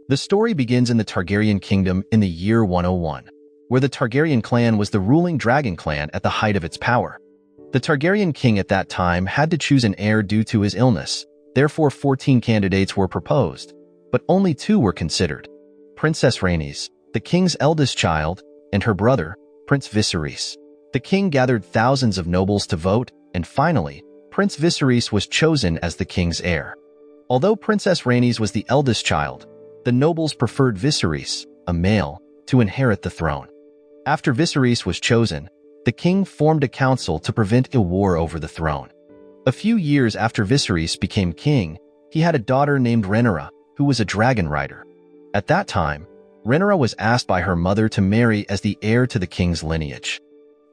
The story begins in the Targaryen kingdom in the year 101, where the Targaryen clan was the ruling dragon clan at the height of its power. The Targaryen king at that time had to choose an heir due to his illness, therefore 14 candidates were proposed, but only 2 were considered. Princess Rhaenys, the king's eldest child, and her brother, Prince Viserys. The king gathered thousands of nobles to vote, and finally, Prince Viserys was chosen as the king's heir. Although Princess Rhaenys was the eldest child, the nobles preferred Viserys, a male, to inherit the throne. After Viserys was chosen, the king formed a council to prevent a war over the throne. A few years after Viserys became king, he had a daughter named Rhaenyra, who was a dragon rider. At that time, Rhaenyra was asked by her mother to marry as the heir to the king's lineage.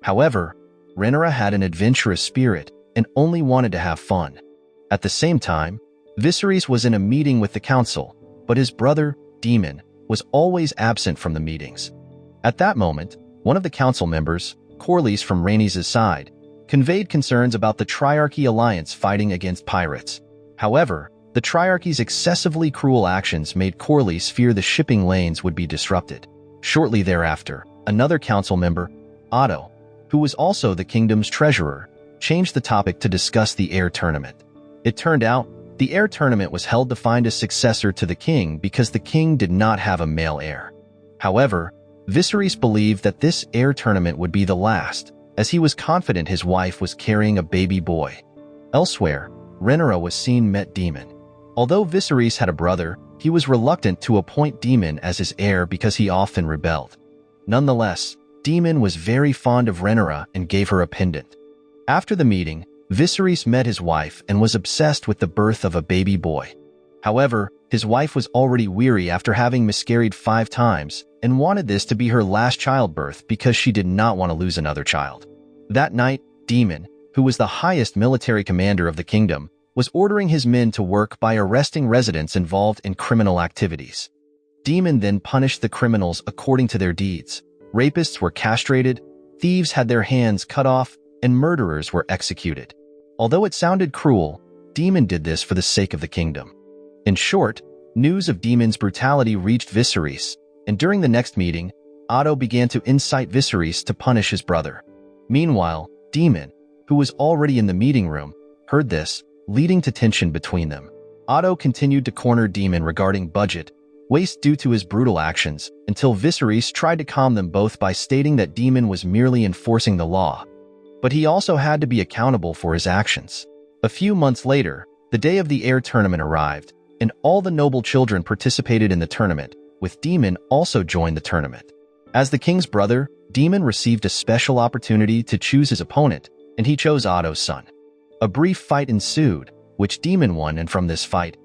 However, Rhaenyra had an adventurous spirit and only wanted to have fun. At the same time, Viserys was in a meeting with the council, but his brother, Daemon, was always absent from the meetings. At that moment, one of the council members, Corlys from Rhaenys' side, conveyed concerns about the Triarchy alliance fighting against pirates. However, the Triarchy's excessively cruel actions made Corlys fear the shipping lanes would be disrupted. Shortly thereafter, another council member, Otto, who was also the kingdom's treasurer, changed the topic to discuss the heir tournament. It turned out, the heir tournament was held to find a successor to the king because the king did not have a male heir. However, Viserys believed that this heir tournament would be the last, as he was confident his wife was carrying a baby boy. Elsewhere, Rhaenyra was seen met Daemon. Although Viserys had a brother, he was reluctant to appoint Daemon as his heir because he often rebelled. Nonetheless, Daemon was very fond of Rhaenyra and gave her a pendant. After the meeting, Viserys met his wife and was obsessed with the birth of a baby boy. However, his wife was already weary after having miscarried 5 times and wanted this to be her last childbirth because she did not want to lose another child. That night, Daemon, who was the highest military commander of the kingdom, was ordering his men to work by arresting residents involved in criminal activities. Daemon then punished the criminals according to their deeds. Rapists were castrated, thieves had their hands cut off, and murderers were executed. Although it sounded cruel, Daemon did this for the sake of the kingdom. In short, news of Daemon's brutality reached Viserys, and during the next meeting, Otto began to incite Viserys to punish his brother. Meanwhile, Daemon, who was already in the meeting room, heard this, leading to tension between them. Otto continued to corner Daemon regarding budget waste due to his brutal actions, until Viserys tried to calm them both by stating that Daemon was merely enforcing the law. But he also had to be accountable for his actions. A few months later, the day of the heir tournament arrived, and all the noble children participated in the tournament, with Daemon also joined the tournament. As the king's brother, Daemon received a special opportunity to choose his opponent, and he chose Otto's son. A brief fight ensued, which Daemon won, and from this fight,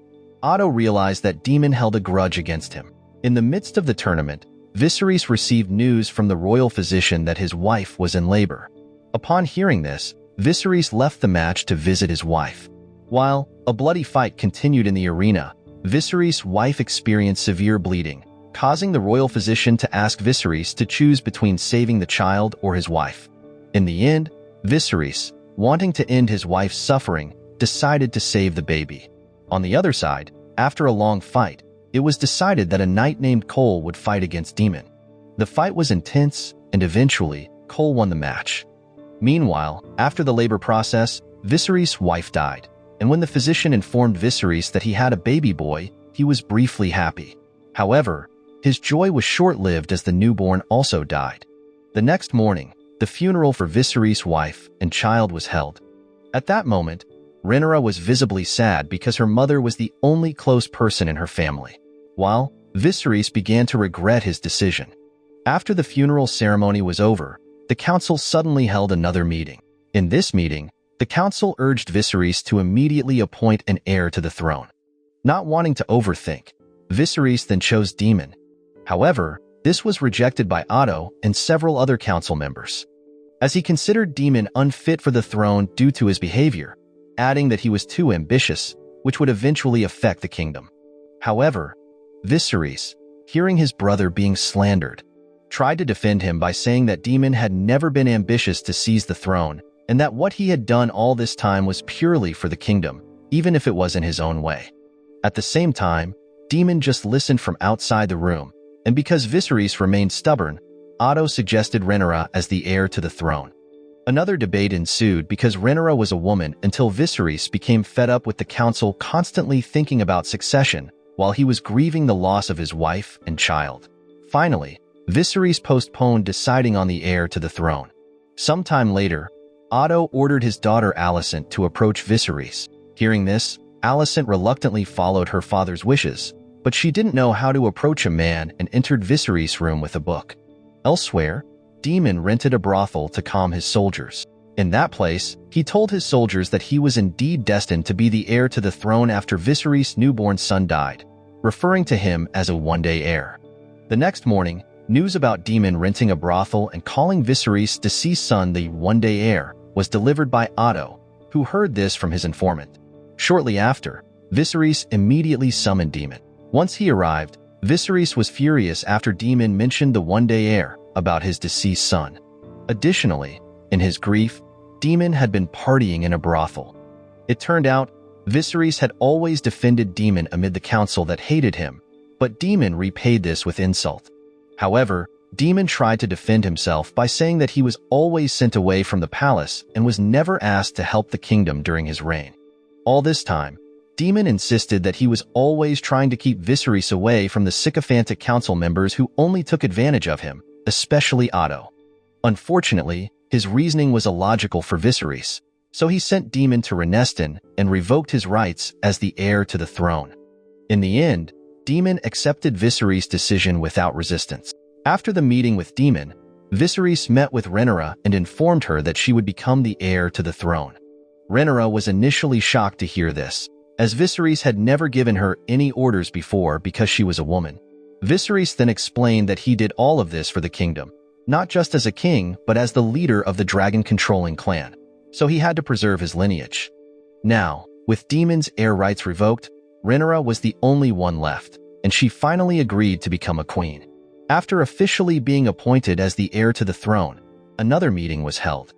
Otto realized that Daemon held a grudge against him. In the midst of the tournament, Viserys received news from the royal physician that his wife was in labor. Upon hearing this, Viserys left the match to visit his wife. While a bloody fight continued in the arena, Viserys' wife experienced severe bleeding, causing the royal physician to ask Viserys to choose between saving the child or his wife. In the end, Viserys, wanting to end his wife's suffering, decided to save the baby. On the other side, after a long fight, it was decided that a knight named Cole would fight against Daemon. The fight was intense, and eventually, Cole won the match. Meanwhile, after the labor process, Viserys' wife died, and when the physician informed Viserys that he had a baby boy, he was briefly happy. However, his joy was short-lived as the newborn also died. The next morning, the funeral for Viserys' wife and child was held. At that moment, Rhaenyra was visibly sad because her mother was the only close person in her family, while Viserys began to regret his decision. After the funeral ceremony was over, the council suddenly held another meeting. In this meeting, the council urged Viserys to immediately appoint an heir to the throne. Not wanting to overthink, Viserys then chose Daemon. However, this was rejected by Otto and several other council members, as he considered Daemon unfit for the throne due to his behavior, adding that he was too ambitious, which would eventually affect the kingdom. However, Viserys, hearing his brother being slandered, tried to defend him by saying that Daemon had never been ambitious to seize the throne, and that what he had done all this time was purely for the kingdom, even if it was in his own way. At the same time, Daemon just listened from outside the room, and because Viserys remained stubborn, Otto suggested Rhaenyra as the heir to the throne. Another debate ensued because Rhaenyra was a woman until Viserys became fed up with the council constantly thinking about succession while he was grieving the loss of his wife and child. Finally, Viserys postponed deciding on the heir to the throne. Sometime later, Otto ordered his daughter Alicent to approach Viserys. Hearing this, Alicent reluctantly followed her father's wishes, but she didn't know how to approach a man and entered Viserys' room with a book. Elsewhere, Daemon rented a brothel to calm his soldiers. In that place, he told his soldiers that he was indeed destined to be the heir to the throne after Viserys' newborn son died, referring to him as a one-day heir. The next morning, news about Daemon renting a brothel and calling Viserys' deceased son the one-day heir was delivered by Otto, who heard this from his informant. Shortly after, Viserys immediately summoned Daemon. Once he arrived, Viserys was furious after Daemon mentioned the one-day heir about his deceased son. Additionally, in his grief, Daemon had been partying in a brothel. It turned out, Viserys had always defended Daemon amid the council that hated him, but Daemon repaid this with insult. However, Daemon tried to defend himself by saying that he was always sent away from the palace and was never asked to help the kingdom during his reign. All this time, Daemon insisted that he was always trying to keep Viserys away from the sycophantic council members who only took advantage of him, especially Otto. Unfortunately, his reasoning was illogical for Viserys, so he sent Daemon to Rhaenyra and revoked his rights as the heir to the throne. In the end, Daemon accepted Viserys' decision without resistance. After the meeting with Daemon, Viserys met with Rhaenyra and informed her that she would become the heir to the throne. Rhaenyra was initially shocked to hear this, as Viserys had never given her any orders before because she was a woman. Viserys then explained that he did all of this for the kingdom, not just as a king, but as the leader of the dragon-controlling clan, so he had to preserve his lineage. Now, with Daemon's heir rights revoked, Rhaenyra was the only one left, and she finally agreed to become a queen. After officially being appointed as the heir to the throne, another meeting was held.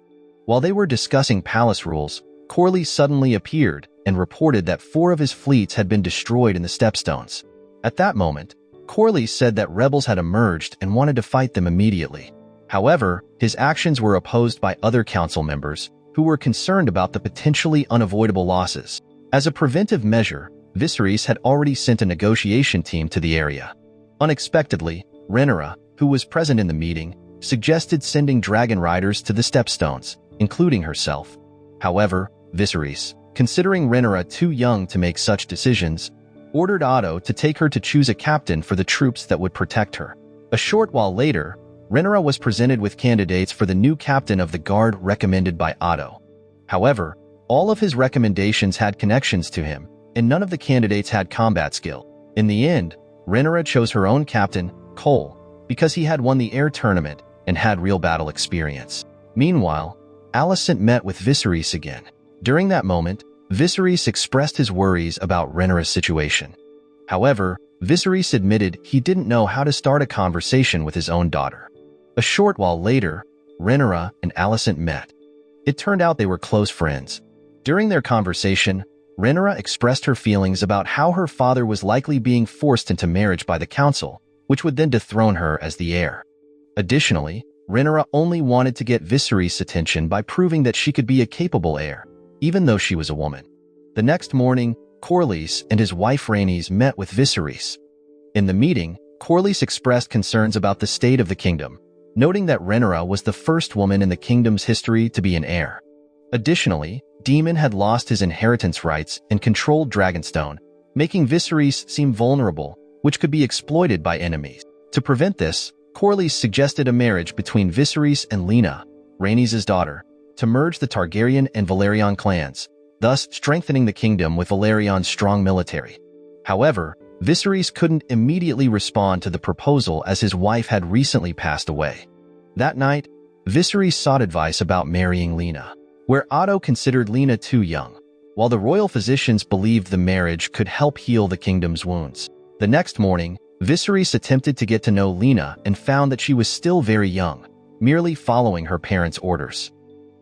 While they were discussing palace rules, Corlys suddenly appeared and reported that 4 of his fleets had been destroyed in the Stepstones. At that moment, Corlys said that rebels had emerged and wanted to fight them immediately. However, his actions were opposed by other council members who were concerned about the potentially unavoidable losses. As a preventive measure, Viserys had already sent a negotiation team to the area. Unexpectedly, Rhaenyra, who was present in the meeting, suggested sending dragon riders to the Stepstones, including herself. However, Viserys, considering Rhaenyra too young to make such decisions, ordered Otto to take her to choose a captain for the troops that would protect her. A short while later, Rhaenyra was presented with candidates for the new captain of the guard recommended by Otto. However, all of his recommendations had connections to him, and none of the candidates had combat skill. In the end, Rhaenyra chose her own captain, Cole, because he had won the Heir tournament and had real battle experience. Meanwhile, Alicent met with Viserys again. During that moment, Viserys expressed his worries about Rhaenyra's situation. However, Viserys admitted he didn't know how to start a conversation with his own daughter. A short while later, Rhaenyra and Alicent met. It turned out they were close friends. During their conversation, Rhaenyra expressed her feelings about how her father was likely being forced into marriage by the council, which would then dethrone her as the heir. Additionally, Rhaenyra only wanted to get Viserys' attention by proving that she could be a capable heir, even though she was a woman. The next morning, Corlys and his wife Rhaenys met with Viserys. In the meeting, Corlys expressed concerns about the state of the kingdom, noting that Rhaenyra was the first woman in the kingdom's history to be an heir. Additionally, Daemon had lost his inheritance rights and controlled Dragonstone, making Viserys seem vulnerable, which could be exploited by enemies. To prevent this, Corlys suggested a marriage between Viserys and Lena, Rhaenys' daughter, to merge the Targaryen and Velaryon clans, thus strengthening the kingdom with Velaryon's strong military. However, Viserys couldn't immediately respond to the proposal as his wife had recently passed away. That night, Viserys sought advice about marrying Lena, where Otto considered Lena too young, while the royal physicians believed the marriage could help heal the kingdom's wounds. The next morning, Viserys attempted to get to know Lena and found that she was still very young, merely following her parents' orders.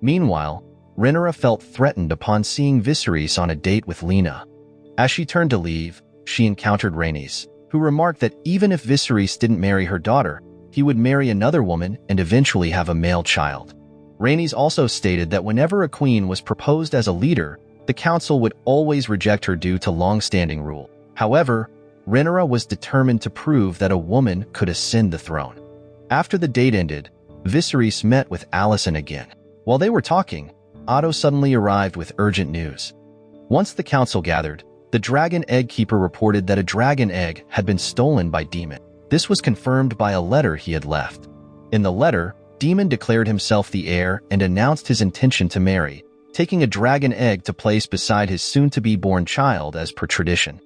Meanwhile, Rhaenyra felt threatened upon seeing Viserys on a date with Lena. As she turned to leave, she encountered Rhaenys, who remarked that even if Viserys didn't marry her daughter, he would marry another woman and eventually have a male child. Rhaenys also stated that whenever a queen was proposed as a leader, the council would always reject her due to long-standing rule. However, Rhaenyra was determined to prove that a woman could ascend the throne. After the date ended, Viserys met with Alicent again. While they were talking, Otto suddenly arrived with urgent news. Once the council gathered, the dragon egg keeper reported that a dragon egg had been stolen by Daemon. This was confirmed by a letter he had left. In the letter, Daemon declared himself the heir and announced his intention to marry, taking a dragon egg to place beside his soon-to-be-born child as per tradition.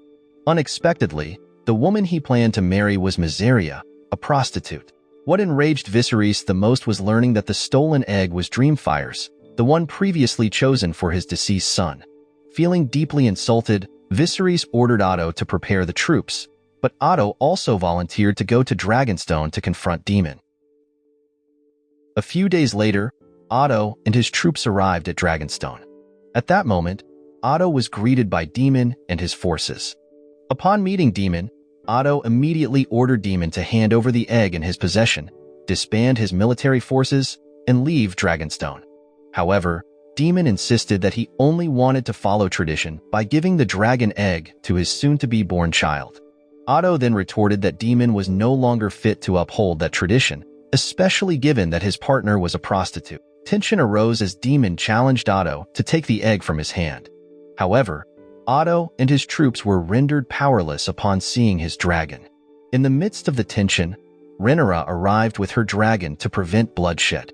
Unexpectedly, the woman he planned to marry was Mysaria, a prostitute. What enraged Viserys the most was learning that the stolen egg was Dreamfire's, the one previously chosen for his deceased son. Feeling deeply insulted, Viserys ordered Otto to prepare the troops, but Otto also volunteered to go to Dragonstone to confront Daemon. A few days later, Otto and his troops arrived at Dragonstone. At that moment, Otto was greeted by Daemon and his forces. Upon meeting Daemon, Otto immediately ordered Daemon to hand over the egg in his possession, disband his military forces, and leave Dragonstone. However, Daemon insisted that he only wanted to follow tradition by giving the dragon egg to his soon-to-be-born child. Otto then retorted that Daemon was no longer fit to uphold that tradition, especially given that his partner was a prostitute. Tension arose as Daemon challenged Otto to take the egg from his hand. However, Otto and his troops were rendered powerless upon seeing his dragon. In the midst of the tension, Rhaenyra arrived with her dragon to prevent bloodshed.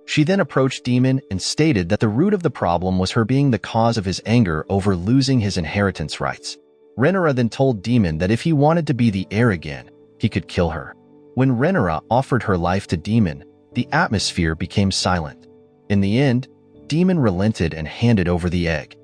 She then approached Daemon and stated that the root of the problem was her being the cause of his anger over losing his inheritance rights. Rhaenyra then told Daemon that if he wanted to be the heir again, he could kill her. When Rhaenyra offered her life to Daemon, the atmosphere became silent. In the end, Daemon relented and handed over the egg.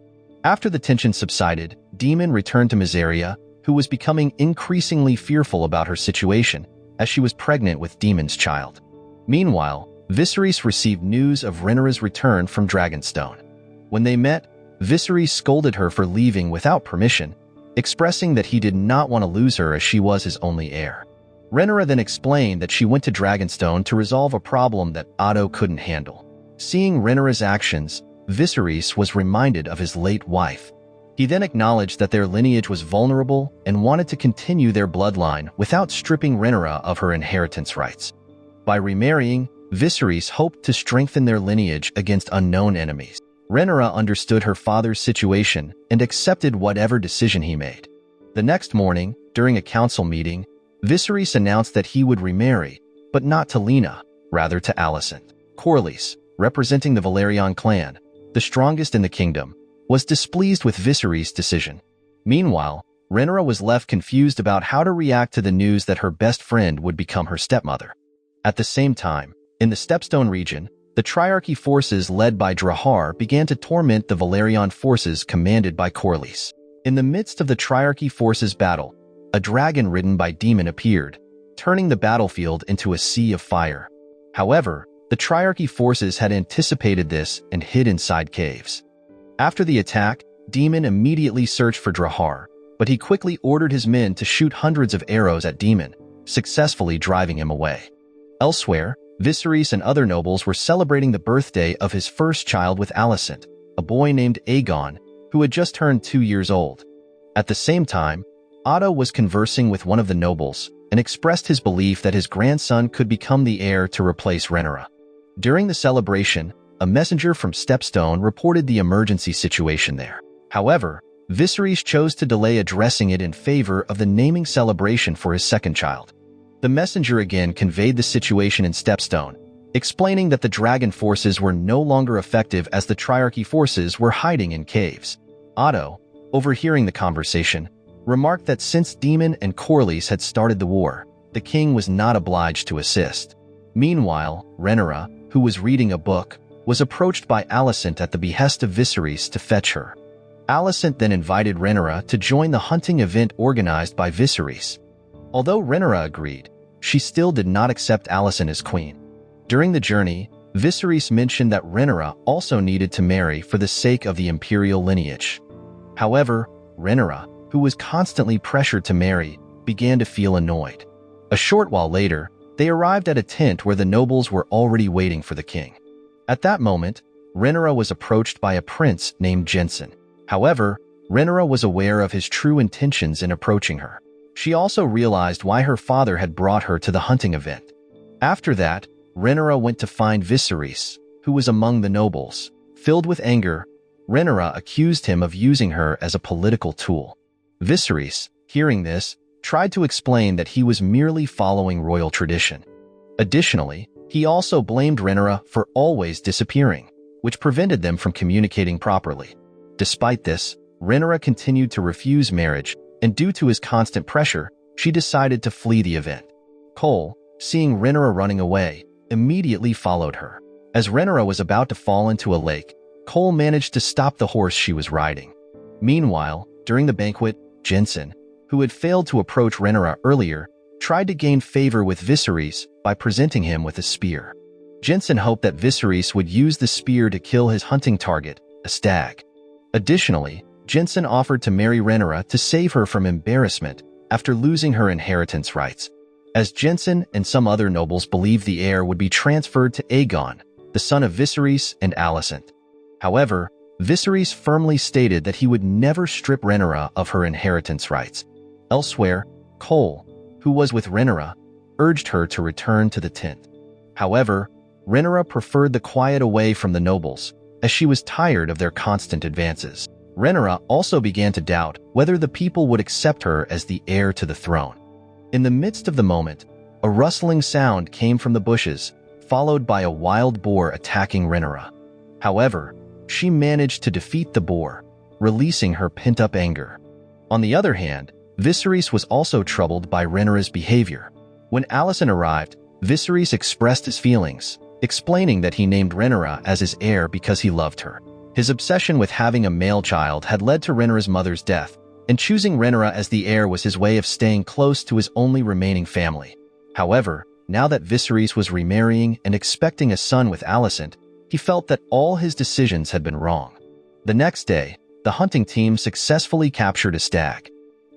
After the tension subsided, Daemon returned to Mysaria, who was becoming increasingly fearful about her situation, as she was pregnant with Daemon's child. Meanwhile, Viserys received news of Rhaenyra's return from Dragonstone. When they met, Viserys scolded her for leaving without permission, expressing that he did not want to lose her as she was his only heir. Rhaenyra then explained that she went to Dragonstone to resolve a problem that Otto couldn't handle. Seeing Rhaenyra's actions, Viserys was reminded of his late wife. He then acknowledged that their lineage was vulnerable and wanted to continue their bloodline without stripping Rhaenyra of her inheritance rights. By remarrying, Viserys hoped to strengthen their lineage against unknown enemies. Rhaenyra understood her father's situation and accepted whatever decision he made. The next morning, during a council meeting, Viserys announced that he would remarry, but not to Lena, rather to Alicent. Corlys, representing the Velaryon clan, the strongest in the kingdom, was displeased with Viserys' decision. Meanwhile, Rhaenyra was left confused about how to react to the news that her best friend would become her stepmother. At the same time, in the Stepstone region, the Triarchy forces led by Drahar began to torment the Velaryon forces commanded by Corlys. In the midst of the Triarchy forces' battle, a dragon ridden by Daemon appeared, turning the battlefield into a sea of fire. However, the Triarchy forces had anticipated this and hid inside caves. After the attack, Daemon immediately searched for Drahar, but he quickly ordered his men to shoot hundreds of arrows at Daemon, successfully driving him away. Elsewhere, Viserys and other nobles were celebrating the birthday of his first child with Alicent, a boy named Aegon, who had just turned 2 years old. At the same time, Otto was conversing with one of the nobles and expressed his belief that his grandson could become the heir to replace Rhaenyra. During the celebration, a messenger from Stepstone reported the emergency situation there. However, Viserys chose to delay addressing it in favor of the naming celebration for his second child. The messenger again conveyed the situation in Stepstone, explaining that the dragon forces were no longer effective as the Triarchy forces were hiding in caves. Otto, overhearing the conversation, remarked that since Daemon and Corlys had started the war, the king was not obliged to assist. Meanwhile, Rhaenyra, who was reading a book, was approached by Alicent at the behest of Viserys to fetch her. Alicent then invited Rhaenyra to join the hunting event organized by Viserys. Although Rhaenyra agreed, she still did not accept Alicent as queen. During the journey, Viserys mentioned that Rhaenyra also needed to marry for the sake of the imperial lineage. However, Rhaenyra, who was constantly pressured to marry, began to feel annoyed. A short while later, they arrived at a tent where the nobles were already waiting for the king. At that moment, Rhaenyra was approached by a prince named Jensen. However, Rhaenyra was aware of his true intentions in approaching her. She also realized why her father had brought her to the hunting event. After that, Rhaenyra went to find Viserys, who was among the nobles. Filled with anger, Rhaenyra accused him of using her as a political tool. Viserys, hearing this, tried to explain that he was merely following royal tradition. Additionally, he also blamed Rhaenyra for always disappearing, which prevented them from communicating properly. Despite this, Rhaenyra continued to refuse marriage, and due to his constant pressure, she decided to flee the event. Cole, seeing Rhaenyra running away, immediately followed her. As Rhaenyra was about to fall into a lake, Cole managed to stop the horse she was riding. Meanwhile, during the banquet, Jensen, who had failed to approach Rhaenyra earlier, tried to gain favor with Viserys by presenting him with a spear. Jensen hoped that Viserys would use the spear to kill his hunting target, a stag. Additionally, Jensen offered to marry Rhaenyra to save her from embarrassment after losing her inheritance rights, as Jensen and some other nobles believed the heir would be transferred to Aegon, the son of Viserys and Alicent. However, Viserys firmly stated that he would never strip Rhaenyra of her inheritance rights. Elsewhere, Cole, who was with Rhaenyra, urged her to return to the tent. However, Rhaenyra preferred the quiet away from the nobles, as she was tired of their constant advances. Rhaenyra also began to doubt whether the people would accept her as the heir to the throne. In the midst of the moment, a rustling sound came from the bushes, followed by a wild boar attacking Rhaenyra. However, she managed to defeat the boar, releasing her pent-up anger. On the other hand, Viserys was also troubled by Rhaenyra's behavior. When Alicent arrived, Viserys expressed his feelings, explaining that he named Rhaenyra as his heir because he loved her. His obsession with having a male child had led to Rhaenyra's mother's death, and choosing Rhaenyra as the heir was his way of staying close to his only remaining family. However, now that Viserys was remarrying and expecting a son with Alicent, he felt that all his decisions had been wrong. The next day, the hunting team successfully captured a stag.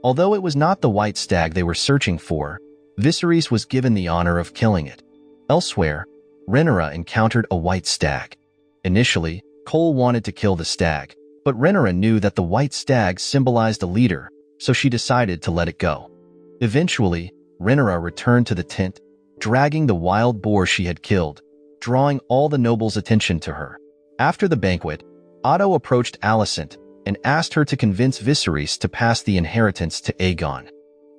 Although it was not the white stag they were searching for, Viserys was given the honor of killing it. Elsewhere, Rhaenyra encountered a white stag. Initially, Cole wanted to kill the stag, but Rhaenyra knew that the white stag symbolized a leader, so she decided to let it go. Eventually, Rhaenyra returned to the tent, dragging the wild boar she had killed, drawing all the nobles' attention to her. After the banquet, Otto approached Alicent and asked her to convince Viserys to pass the inheritance to Aegon.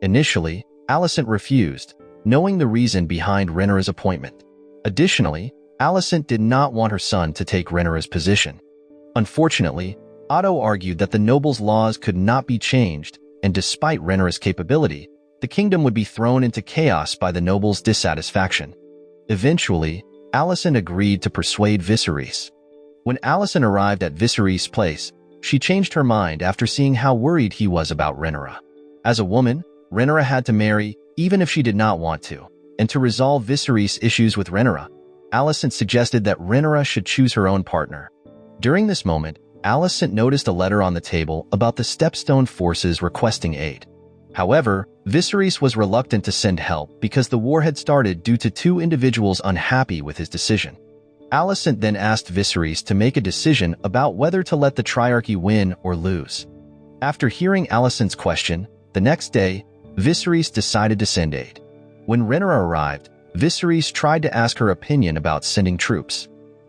Initially, Alicent refused, knowing the reason behind Rhaenyra's appointment. Additionally, Alicent did not want her son to take Rhaenyra's position. Unfortunately, Otto argued that the nobles' laws could not be changed, and despite Rhaenyra's capability, the kingdom would be thrown into chaos by the nobles' dissatisfaction. Eventually, Alicent agreed to persuade Viserys. When Alicent arrived at Viserys' place, she changed her mind after seeing how worried he was about Rhaenyra. As a woman, Rhaenyra had to marry, even if she did not want to, and to resolve Viserys' issues with Rhaenyra, Alicent suggested that Rhaenyra should choose her own partner. During this moment, Alicent noticed a letter on the table about the Stepstone forces requesting aid. However, Viserys was reluctant to send help because the war had started due to two individuals unhappy with his decision. Alicent then asked Viserys to make a decision about whether to let the Triarchy win or lose. After hearing Alicent's question, the next day, Viserys decided to send aid. When Rhaenyra arrived, Viserys tried to ask her opinion about sending troops.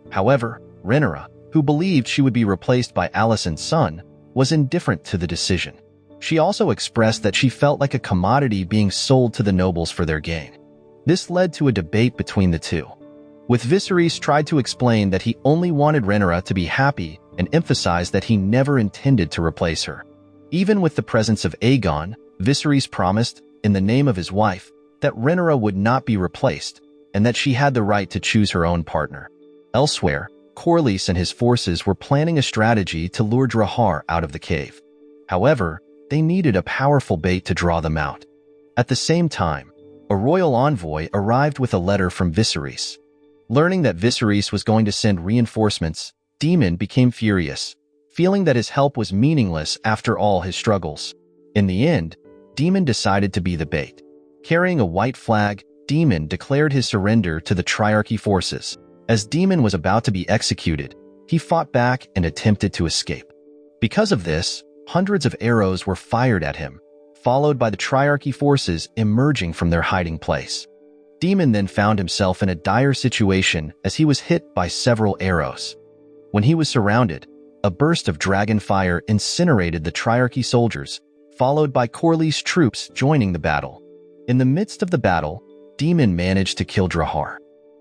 However, Rhaenyra, who believed she would be replaced by Alicent's son, was indifferent to the decision. She also expressed that she felt like a commodity being sold to the nobles for their gain. This led to a debate between the two. With Viserys tried to explain that he only wanted Rhaenyra to be happy and emphasized that he never intended to replace her. Even with the presence of Aegon, Viserys promised, in the name of his wife, that Rhaenyra would not be replaced and that she had the right to choose her own partner. Elsewhere, Corlys and his forces were planning a strategy to lure Drahar out of the cave. However, they needed a powerful bait to draw them out. At the same time, a royal envoy arrived with a letter from Viserys. Learning that Viserys was going to send reinforcements, Daemon became furious, feeling that his help was meaningless after all his struggles. In the end, Daemon decided to be the bait. Carrying a white flag, Daemon declared his surrender to the Triarchy forces. As Daemon was about to be executed, he fought back and attempted to escape. Because of this, hundreds of arrows were fired at him, followed by the Triarchy forces emerging from their hiding place. Daemon then found himself in a dire situation as he was hit by several arrows. When he was surrounded, a burst of dragon fire incinerated the Triarchy soldiers, followed by Corlys' troops joining the battle. In the midst of the battle, Daemon managed to kill Drahar.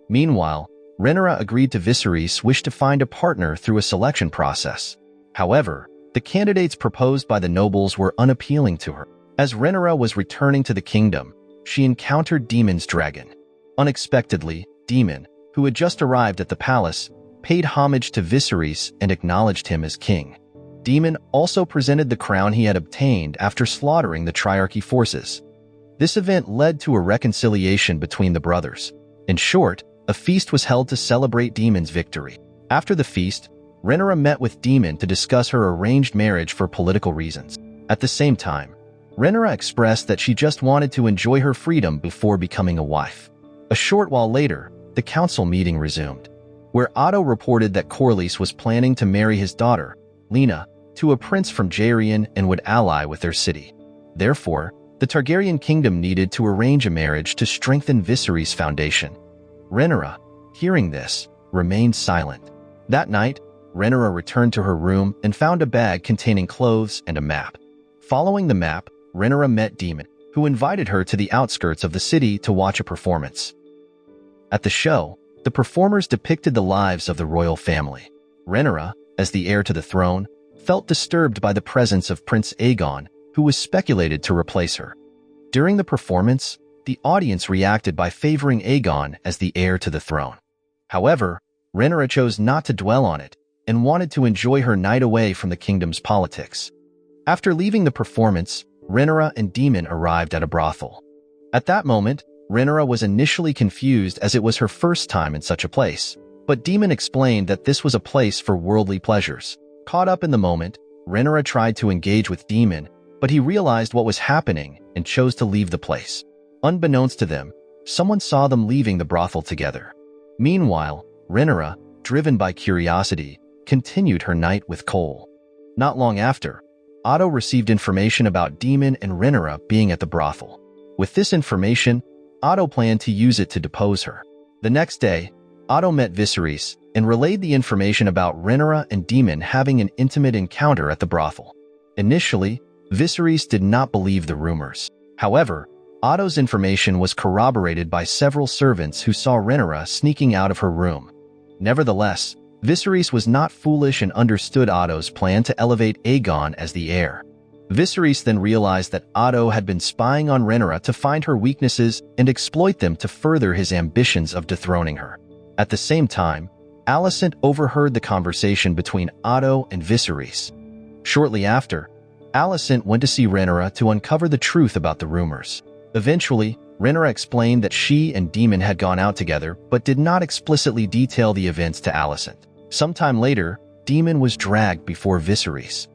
Meanwhile, Rhaenyra agreed to Viserys' wish to find a partner through a selection process. However, the candidates proposed by the nobles were unappealing to her. As Rhaenyra was returning to the kingdom, she encountered Daemon's dragon. Unexpectedly, Daemon, who had just arrived at the palace, paid homage to Viserys and acknowledged him as king. Daemon also presented the crown he had obtained after slaughtering the Triarchy forces. This event led to a reconciliation between the brothers. In short, a feast was held to celebrate Daemon's victory. After the feast, Rhaenyra met with Daemon to discuss her arranged marriage for political reasons. At the same time, Rhaenyra expressed that she just wanted to enjoy her freedom before becoming a wife. A short while later, the council meeting resumed, where Otto reported that Corlys was planning to marry his daughter, Lena, to a prince from Jaerion and would ally with their city. Therefore, the Targaryen kingdom needed to arrange a marriage to strengthen Viserys' foundation. Rhaenyra, hearing this, remained silent. That night, Rhaenyra returned to her room and found a bag containing clothes and a map. Following the map, Rhaenyra met Daemon, who invited her to the outskirts of the city to watch a performance. At the show, the performers depicted the lives of the royal family. Rhaenyra, as the heir to the throne, felt disturbed by the presence of Prince Aegon, who was speculated to replace her. During the performance, the audience reacted by favoring Aegon as the heir to the throne. However, Rhaenyra chose not to dwell on it and wanted to enjoy her night away from the kingdom's politics. After leaving the performance, Rhaenyra and Daemon arrived at a brothel. At that moment, Rhaenyra was initially confused as it was her first time in such a place, but Daemon explained that this was a place for worldly pleasures. Caught up in the moment, Rhaenyra tried to engage with Daemon, but he realized what was happening and chose to leave the place. Unbeknownst to them, someone saw them leaving the brothel together. Meanwhile, Rhaenyra, driven by curiosity, continued her night with Cole. Not long after, Otto received information about Daemon and Rhaenyra being at the brothel. With this information, Otto planned to use it to depose her. The next day, Otto met Viserys and relayed the information about Rhaenyra and Daemon having an intimate encounter at the brothel. Initially, Viserys did not believe the rumors. However, Otto's information was corroborated by several servants who saw Rhaenyra sneaking out of her room. Nevertheless, Viserys was not foolish and understood Otto's plan to elevate Aegon as the heir. Viserys then realized that Otto had been spying on Rhaenyra to find her weaknesses and exploit them to further his ambitions of dethroning her. At the same time, Alicent overheard the conversation between Otto and Viserys. Shortly after, Alicent went to see Rhaenyra to uncover the truth about the rumors. Eventually, Rhaenyra explained that she and Daemon had gone out together but did not explicitly detail the events to Alicent. Sometime later, Daemon was dragged before Viserys.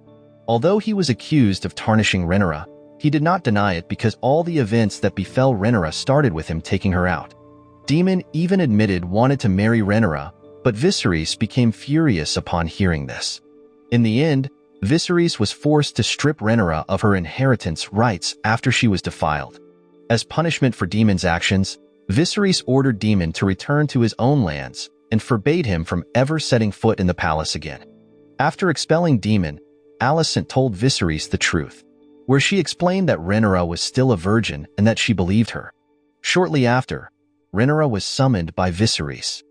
Although he was accused of tarnishing Rhaenyra, he did not deny it because all the events that befell Rhaenyra started with him taking her out. Daemon even admitted wanted to marry Rhaenyra, but Viserys became furious upon hearing this. In the end, Viserys was forced to strip Rhaenyra of her inheritance rights after she was defiled. As punishment for Daemon's actions, Viserys ordered Daemon to return to his own lands and forbade him from ever setting foot in the palace again. After expelling Daemon, Alicent told Viserys the truth, where she explained that Rhaenyra was still a virgin and that she believed her. Shortly after, Rhaenyra was summoned by Viserys.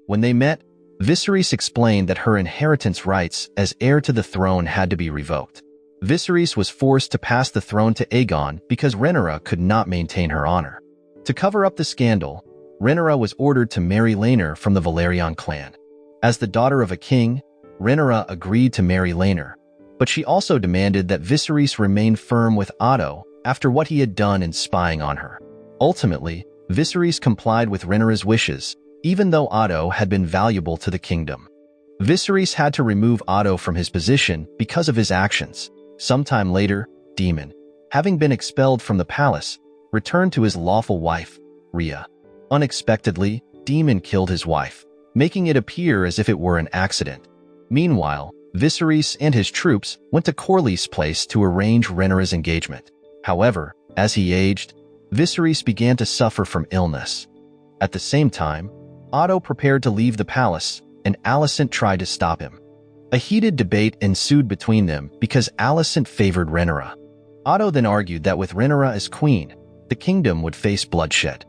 When they met, Viserys explained that her inheritance rights as heir to the throne had to be revoked. Viserys was forced to pass the throne to Aegon because Rhaenyra could not maintain her honor. To cover up the scandal, Rhaenyra was ordered to marry Rhaenyra from the Velaryon clan. As the daughter of a king, Rhaenyra agreed to marry Rhaenyra, but she also demanded that Viserys remain firm with Otto after what he had done in spying on her. Ultimately, Viserys complied with Rhaenyra's wishes, even though Otto had been valuable to the kingdom. Viserys had to remove Otto from his position because of his actions. Sometime later, Daemon, having been expelled from the palace, returned to his lawful wife, Rhea. Unexpectedly, Daemon killed his wife, making it appear as if it were an accident. Meanwhile, Viserys and his troops went to Corlys's place to arrange Rhaenyra's engagement. However, as he aged, Viserys began to suffer from illness. At the same time, Otto prepared to leave the palace, and Alicent tried to stop him. A heated debate ensued between them because Alicent favored Rhaenyra. Otto then argued that with Rhaenyra as queen, the kingdom would face bloodshed.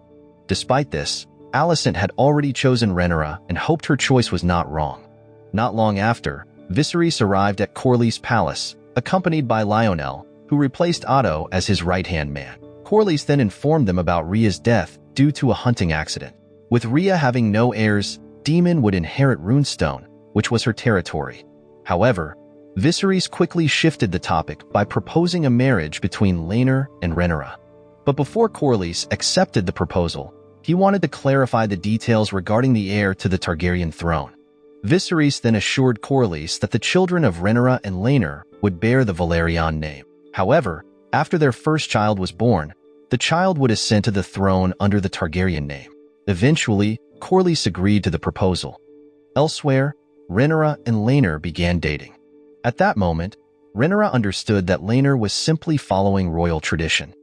Despite this, Alicent had already chosen Rhaenyra and hoped her choice was not wrong. Not long after, Viserys arrived at Corlys's palace, accompanied by Lionel, who replaced Otto as his right-hand man. Corlys then informed them about Rhea's death due to a hunting accident. With Rhea having no heirs, Daemon would inherit Runestone, which was her territory. However, Viserys quickly shifted the topic by proposing a marriage between Rhaenyra and Rhaenyra. But before Corlys accepted the proposal, he wanted to clarify the details regarding the heir to the Targaryen throne. Viserys then assured Corlys that the children of Rhaenyra and Rhaenyra would bear the Velaryon name. However, after their first child was born, the child would ascend to the throne under the Targaryen name. Eventually, Corlys agreed to the proposal. Elsewhere, Rhaenyra and Rhaenyra began dating. At that moment, Rhaenyra understood that Rhaenyra was simply following royal tradition.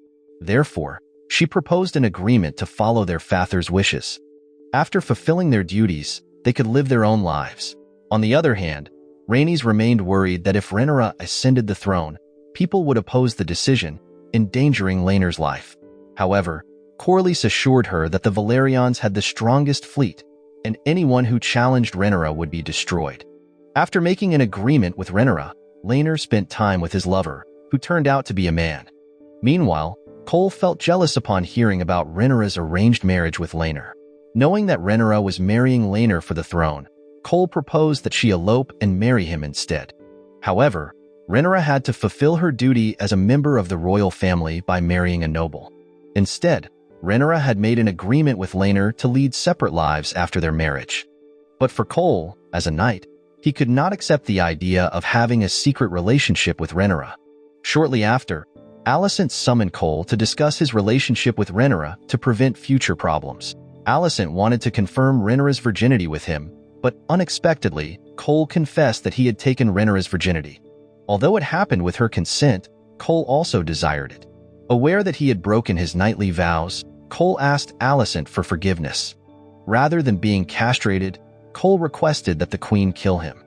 Therefore, she proposed an agreement to follow their father's wishes. After fulfilling their duties, they could live their own lives. On the other hand, Rhaenys remained worried that if Rhaenyra ascended the throne, people would oppose the decision, endangering Rhaenyra's life. However, Corlys assured her that the Velaryons had the strongest fleet, and anyone who challenged Rhaenyra would be destroyed. After making an agreement with Rhaenyra, Rhaenyra spent time with his lover, who turned out to be a man. Meanwhile, Cole felt jealous upon hearing about Rhaenyra's arranged marriage with Rhaenyra. Knowing that Rhaenyra was marrying Rhaenyra for the throne, Cole proposed that she elope and marry him instead. However, Rhaenyra had to fulfill her duty as a member of the royal family by marrying a noble. Instead, Rhaenyra had made an agreement with Rhaenyra to lead separate lives after their marriage. But for Cole, as a knight, he could not accept the idea of having a secret relationship with Rhaenyra. Shortly after, Alicent summoned Cole to discuss his relationship with Rhaenyra to prevent future problems. Alicent wanted to confirm Rhaenyra's virginity with him, but unexpectedly, Cole confessed that he had taken Rhaenyra's virginity. Although it happened with her consent, Cole also desired it. Aware that he had broken his knightly vows, Cole asked Alicent for forgiveness. Rather than being castrated, Cole requested that the queen kill him.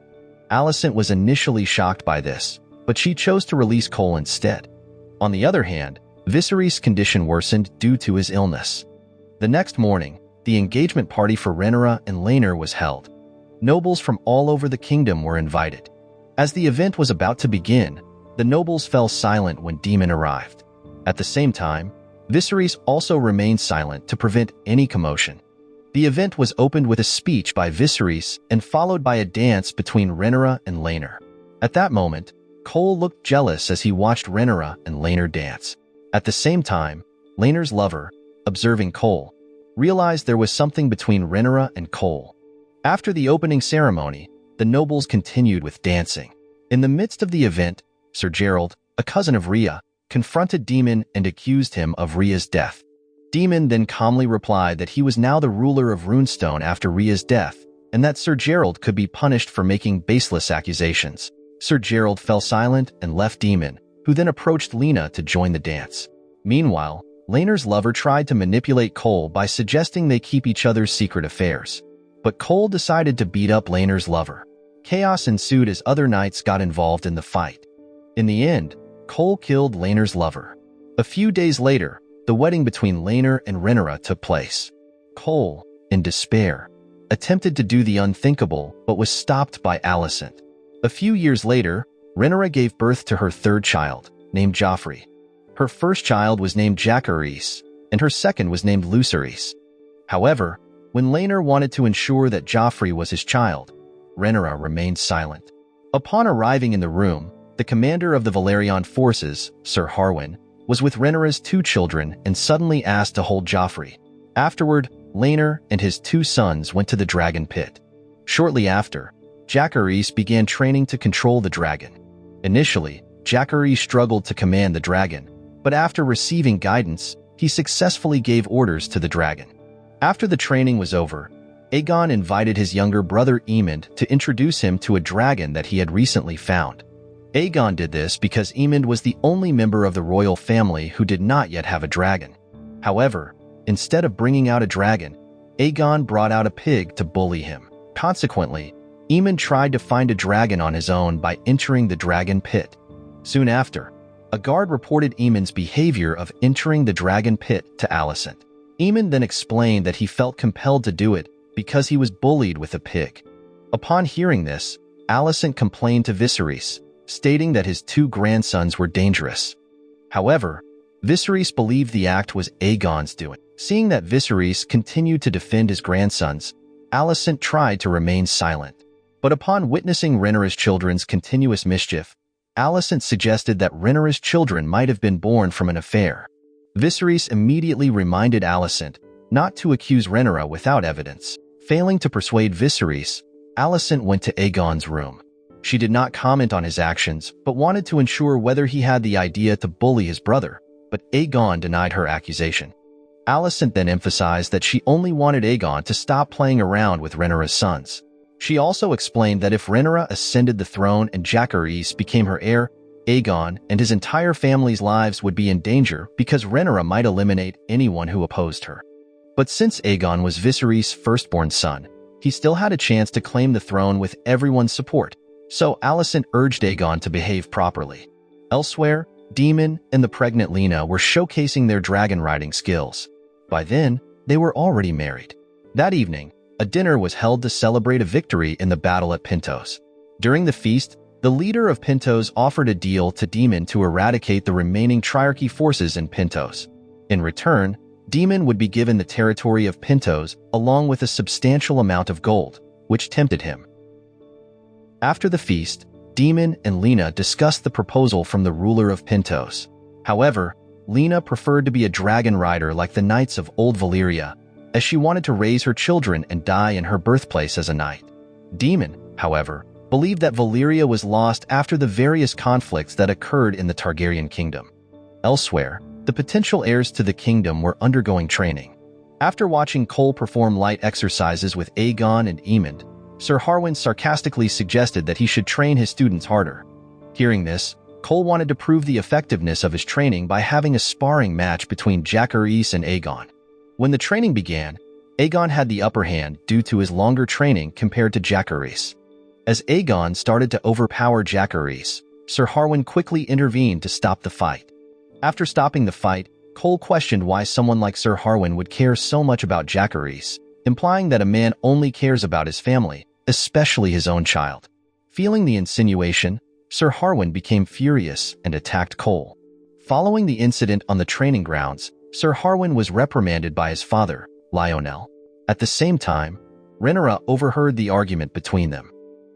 Alicent was initially shocked by this, but she chose to release Cole instead. On the other hand, Viserys' condition worsened due to his illness. The next morning, the engagement party for Rhaenyra and Rhaenyra was held. Nobles from all over the kingdom were invited. As the event was about to begin, the nobles fell silent when Daemon arrived. At the same time, Viserys also remained silent to prevent any commotion. The event was opened with a speech by Viserys and followed by a dance between Rhaenyra and Rhaenyra. At that moment, Cole looked jealous as he watched Rhaenyra and Rhaenyra dance. At the same time, Rhaenyra's lover, observing Cole, realized there was something between Rhaenyra and Cole. After the opening ceremony, the nobles continued with dancing. In the midst of the event, Sir Gerald, a cousin of Rhea, confronted Daemon and accused him of Rhea's death. Daemon then calmly replied that he was now the ruler of Runestone after Rhea's death, and that Sir Gerald could be punished for making baseless accusations. Sir Gerald fell silent and left Daemon, who then approached Lena to join the dance. Meanwhile, Rhaenyra's lover tried to manipulate Cole by suggesting they keep each other's secret affairs. But Cole decided to beat up Rhaenyra's lover. Chaos ensued as other knights got involved in the fight. In the end, Cole killed Rhaenyra's lover. A few days later, the wedding between Rhaenyra and Rhaenyra took place. Cole, in despair, attempted to do the unthinkable but was stopped by Alicent. A few years later, Rhaenyra gave birth to her third child, named Joffrey. Her first child was named Jacaerys, and her second was named Lucerys. However, when Rhaenyra wanted to ensure that Joffrey was his child, Rhaenyra remained silent. Upon arriving in the room, the commander of the Velaryon forces, Sir Harwin, was with Rhaenyra's two children and suddenly asked to hold Joffrey. Afterward, Rhaenyra and his two sons went to the dragon pit. Shortly after, Jacaerys began training to control the dragon. Initially, Jacaerys struggled to command the dragon, but after receiving guidance, he successfully gave orders to the dragon. After the training was over, Aegon invited his younger brother Aemond to introduce him to a dragon that he had recently found. Aegon did this because Aemond was the only member of the royal family who did not yet have a dragon. However, instead of bringing out a dragon, Aegon brought out a pig to bully him. Consequently, Aemond tried to find a dragon on his own by entering the dragon pit. Soon after, a guard reported Aemond's behavior of entering the dragon pit to Alicent. Aemond then explained that he felt compelled to do it because he was bullied with a pig. Upon hearing this, Alicent complained to Viserys, stating that his 2 grandsons were dangerous. However, Viserys believed the act was Aegon's doing. Seeing that Viserys continued to defend his grandsons, Alicent tried to remain silent. But upon witnessing Rhaenyra's children's continuous mischief, Alicent suggested that Rhaenyra's children might have been born from an affair. Viserys immediately reminded Alicent not to accuse Rhaenyra without evidence. Failing to persuade Viserys, Alicent went to Aegon's room. She did not comment on his actions, but wanted to ensure whether he had the idea to bully his brother, but Aegon denied her accusation. Alicent then emphasized that she only wanted Aegon to stop playing around with Rhaenyra's sons. She also explained that if Rhaenyra ascended the throne and Jacaerys became her heir, Aegon and his entire family's lives would be in danger because Rhaenyra might eliminate anyone who opposed her. But since Aegon was Viserys' firstborn son, he still had a chance to claim the throne with everyone's support, so Alicent urged Aegon to behave properly. Elsewhere, Daemon and the pregnant Lena were showcasing their dragon riding skills. By then, they were already married. That evening, a dinner was held to celebrate a victory in the battle at Pentos. During the feast, the leader of Pentos offered a deal to Daemon to eradicate the remaining Triarchy forces in Pentos. In return, Daemon would be given the territory of Pentos along with a substantial amount of gold, which tempted him. After the feast, Daemon and Lena discussed the proposal from the ruler of Pentos. However, Lena preferred to be a dragon rider like the knights of Old Valyria, as she wanted to raise her children and die in her birthplace as a knight. Daemon, however, believed that Valyria was lost after the various conflicts that occurred in the Targaryen kingdom. Elsewhere, the potential heirs to the kingdom were undergoing training. After watching Cole perform light exercises with Aegon and Aemond, Sir Harwin sarcastically suggested that he should train his students harder. Hearing this, Cole wanted to prove the effectiveness of his training by having a sparring match between Jacaerys and Aegon. When the training began, Aegon had the upper hand due to his longer training compared to Jacaerys. As Aegon started to overpower Jacaerys, Sir Harwin quickly intervened to stop the fight. After stopping the fight, Cole questioned why someone like Sir Harwin would care so much about Jacaerys, implying that a man only cares about his family, especially his own child. Feeling the insinuation, Sir Harwin became furious and attacked Cole. Following the incident on the training grounds, Sir Harwin was reprimanded by his father, Lionel. At the same time, Rhaenyra overheard the argument between them.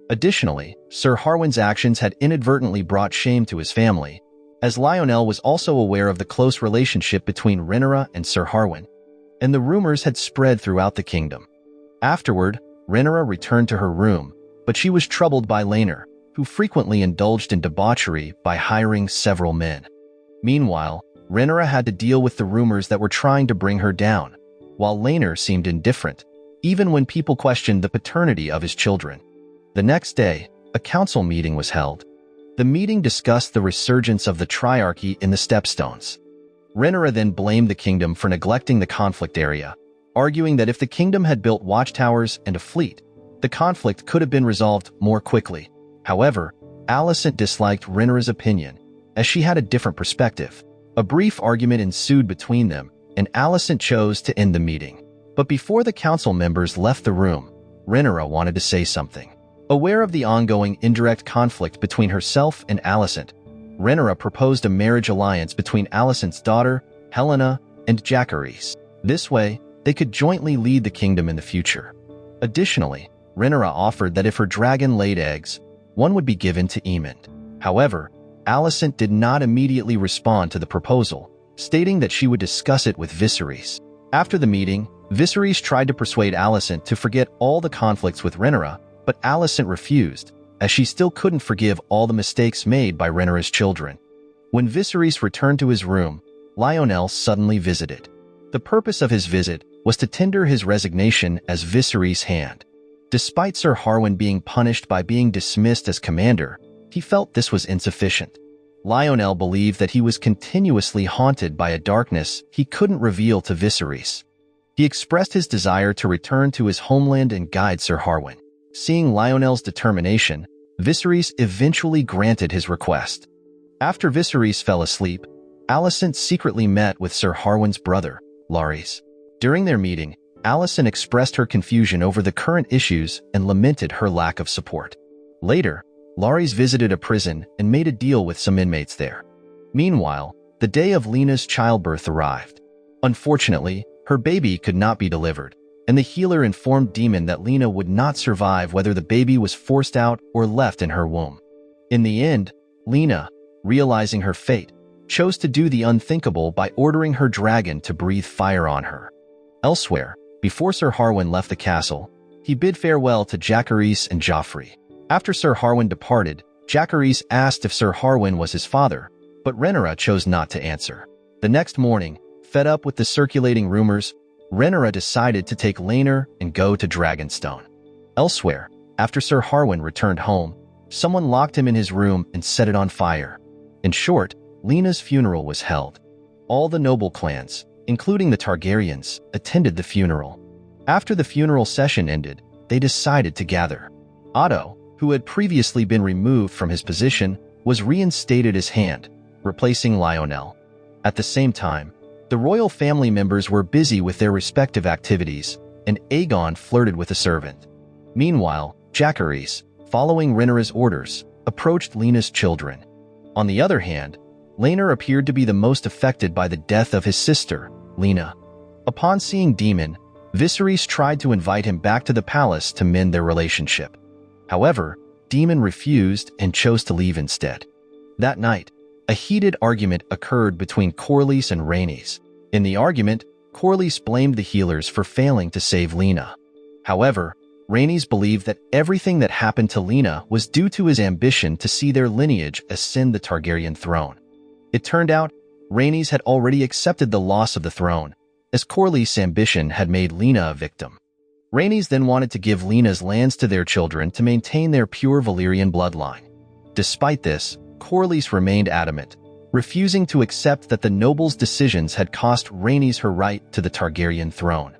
Additionally, Sir Harwin's actions had inadvertently brought shame to his family, as Lionel was also aware of the close relationship between Rhaenyra and Sir Harwin, and the rumors had spread throughout the kingdom. Afterward, Rhaenyra returned to her room, but she was troubled by Rhaenyra, who frequently indulged in debauchery by hiring several men. Meanwhile, Rhaenyra had to deal with the rumors that were trying to bring her down, while Rhaenyra seemed indifferent, even when people questioned the paternity of his children. The next day, a council meeting was held. The meeting discussed the resurgence of the Triarchy in the Stepstones. Rhaenyra then blamed the kingdom for neglecting the conflict area, arguing that if the kingdom had built watchtowers and a fleet, the conflict could have been resolved more quickly. However, Alicent disliked Rhaenyra's opinion, as she had a different perspective. A brief argument ensued between them, and Alicent chose to end the meeting. But before the council members left the room, Rhaenyra wanted to say something. Aware of the ongoing indirect conflict between herself and Alicent, Rhaenyra proposed a marriage alliance between Alicent's daughter, Helena, and Jacaerys. This way, they could jointly lead the kingdom in the future. Additionally, Rhaenyra offered that if her dragon laid eggs, one would be given to Aemond. However, Alicent did not immediately respond to the proposal, stating that she would discuss it with Viserys. After the meeting, Viserys tried to persuade Alicent to forget all the conflicts with Rhaenyra, but Alicent refused, as she still couldn't forgive all the mistakes made by Rhaenyra's children. When Viserys returned to his room, Lionel suddenly visited. The purpose of his visit was to tender his resignation as Viserys' hand. Despite Sir Harwin being punished by being dismissed as commander, he felt this was insufficient. Lionel believed that he was continuously haunted by a darkness he couldn't reveal to Viserys. He expressed his desire to return to his homeland and guide Sir Harwin. Seeing Lionel's determination, Viserys eventually granted his request. After Viserys fell asleep, Alicent secretly met with Sir Harwin's brother, Larys. During their meeting, Alicent expressed her confusion over the current issues and lamented her lack of support. Later, Larys visited a prison and made a deal with some inmates there. Meanwhile, the day of Lena's childbirth arrived. Unfortunately, her baby could not be delivered, and the healer informed Daemon that Lena would not survive whether the baby was forced out or left in her womb. In the end, Lena, realizing her fate, chose to do the unthinkable by ordering her dragon to breathe fire on her. Elsewhere, before Sir Harwin left the castle, he bid farewell to Jacaerys and Joffrey. After Sir Harwin departed, Jacaerys asked if Sir Harwin was his father, but Rhaenyra chose not to answer. The next morning, fed up with the circulating rumors, Rhaenyra decided to take Rhaenyra and go to Dragonstone. Elsewhere, after Sir Harwin returned home, someone locked him in his room and set it on fire. In short, Lena's funeral was held. All the noble clans, including the Targaryens, attended the funeral. After the funeral session ended, they decided to gather. Otto, who had previously been removed from his position, was reinstated as hand, replacing Lionel. At the same time, the royal family members were busy with their respective activities, and Aegon flirted with a servant. Meanwhile, Jacaerys, following Rhaenyra's orders, approached Lena's children. On the other hand, Rhaenyra appeared to be the most affected by the death of his sister, Lena. Upon seeing Daemon, Viserys tried to invite him back to the palace to mend their relationship. However, Daemon refused and chose to leave instead. That night, a heated argument occurred between Corlys and Rhaenys. In the argument, Corlys blamed the healers for failing to save Lena. However, Rhaenys believed that everything that happened to Lena was due to his ambition to see their lineage ascend the Targaryen throne. It turned out, Rhaenys had already accepted the loss of the throne, as Corlys' ambition had made Lena a victim. Rhaenys then wanted to give Lena's lands to their children to maintain their pure Valyrian bloodline. Despite this, Corlys remained adamant, refusing to accept that the nobles' decisions had cost Rhaenys her right to the Targaryen throne.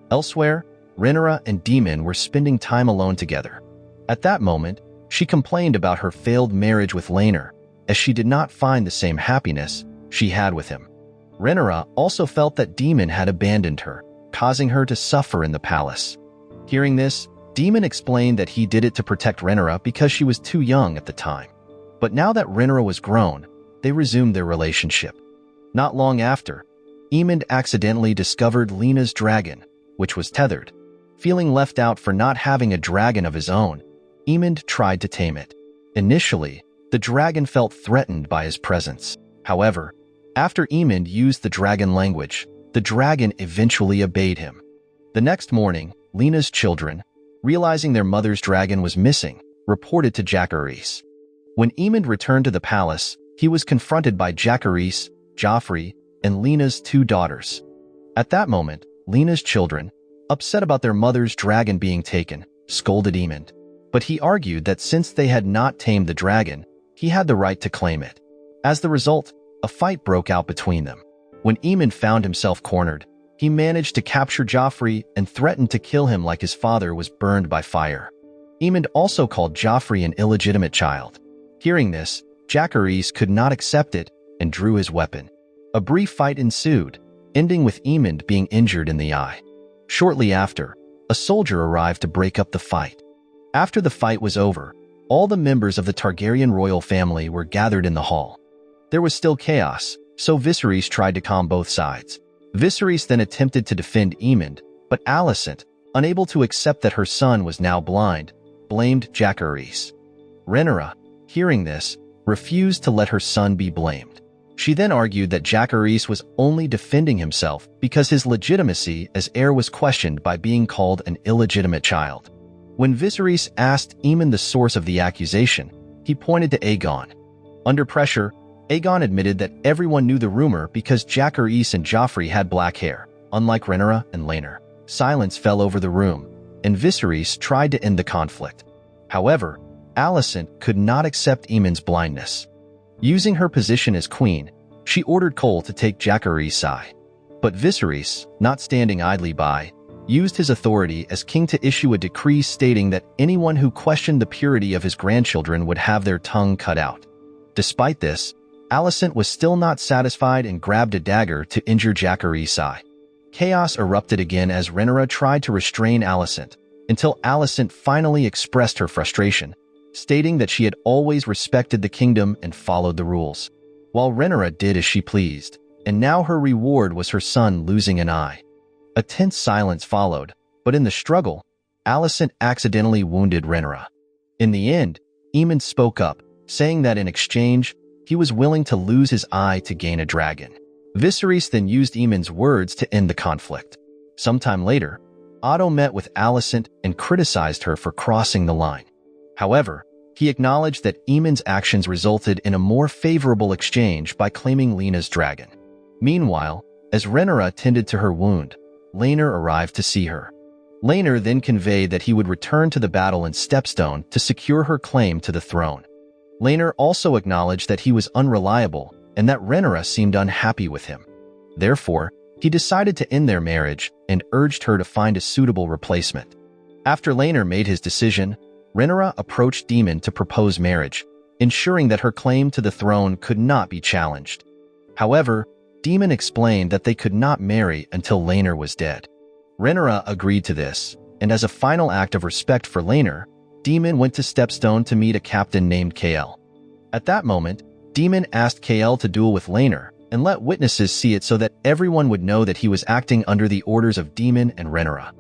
Elsewhere, Rhaenyra and Daemon were spending time alone together. At that moment, she complained about her failed marriage with Rhaenyra, as she did not find the same happiness she had with him. Rhaenyra also felt that Daemon had abandoned her, causing her to suffer in the palace. Hearing this, Daemon explained that he did it to protect Rhaenyra because she was too young at the time. But now that Rhaenyra was grown, they resumed their relationship. Not long after, Aemond accidentally discovered Lena's dragon, which was tethered. Feeling left out for not having a dragon of his own, Aemond tried to tame it. Initially, the dragon felt threatened by his presence. However, after Aemond used the dragon language, the dragon eventually obeyed him. The next morning, Lena's children, realizing their mother's dragon was missing, reported to Jacaerys. When Aemond returned to the palace, he was confronted by Jacaerys, Joffrey, and Lena's two daughters. At that moment, Lena's children, upset about their mother's dragon being taken, scolded Aemond. But he argued that since they had not tamed the dragon, he had the right to claim it. As the result, a fight broke out between them. When Aemond found himself cornered, he managed to capture Joffrey and threatened to kill him like his father was burned by fire. Aemond also called Joffrey an illegitimate child. Hearing this, Jacaerys could not accept it and drew his weapon. A brief fight ensued, ending with Aemond being injured in the eye. Shortly after, a soldier arrived to break up the fight. After the fight was over, all the members of the Targaryen royal family were gathered in the hall. There was still chaos, so Viserys tried to calm both sides. Viserys then attempted to defend Aemond, but Alicent, unable to accept that her son was now blind, blamed Jacaerys. Rhaenyra, hearing this, refused to let her son be blamed. She then argued that Jacaerys was only defending himself because his legitimacy as heir was questioned by being called an illegitimate child. When Viserys asked Aemond the source of the accusation, he pointed to Aegon. Under pressure, Aegon admitted that everyone knew the rumor because Jaehaerys and Joffrey had black hair, unlike Rhaenyra and Rhaenyra. Silence fell over the room, and Viserys tried to end the conflict. However, Alicent could not accept Aemon's blindness. Using her position as queen, she ordered Cole to take Jaehaerys' side. But Viserys, not standing idly by, used his authority as king to issue a decree stating that anyone who questioned the purity of his grandchildren would have their tongue cut out. Despite this, Alicent was still not satisfied and grabbed a dagger to injure Jaehaerys' eye. Chaos erupted again as Rhaenyra tried to restrain Alicent, until Alicent finally expressed her frustration, stating that she had always respected the kingdom and followed the rules, while Rhaenyra did as she pleased, and now her reward was her son losing an eye. A tense silence followed, but in the struggle, Alicent accidentally wounded Rhaenyra. In the end, Aemon spoke up, saying that in exchange, he was willing to lose his eye to gain a dragon. Viserys then used Aemon's words to end the conflict. Sometime later, Otto met with Alicent and criticized her for crossing the line. However, he acknowledged that Aemon's actions resulted in a more favorable exchange by claiming Lynna's dragon. Meanwhile, as Rhaenyra tended to her wound, Rhaenyra arrived to see her. Rhaenyra then conveyed that he would return to the battle in Stepstone to secure her claim to the throne. Rhaenyra also acknowledged that he was unreliable and that Rhaenyra seemed unhappy with him. Therefore, he decided to end their marriage and urged her to find a suitable replacement. After Rhaenyra made his decision, Rhaenyra approached Daemon to propose marriage, ensuring that her claim to the throne could not be challenged. However, Daemon explained that they could not marry until Rhaenyra was dead. Rhaenyra agreed to this, and as a final act of respect for Rhaenyra, Daemon went to Stepstone to meet a captain named Kael. At that moment, Daemon asked Kael to duel with Rhaenyra and let witnesses see it so that everyone would know that he was acting under the orders of Daemon and Rhaenyra.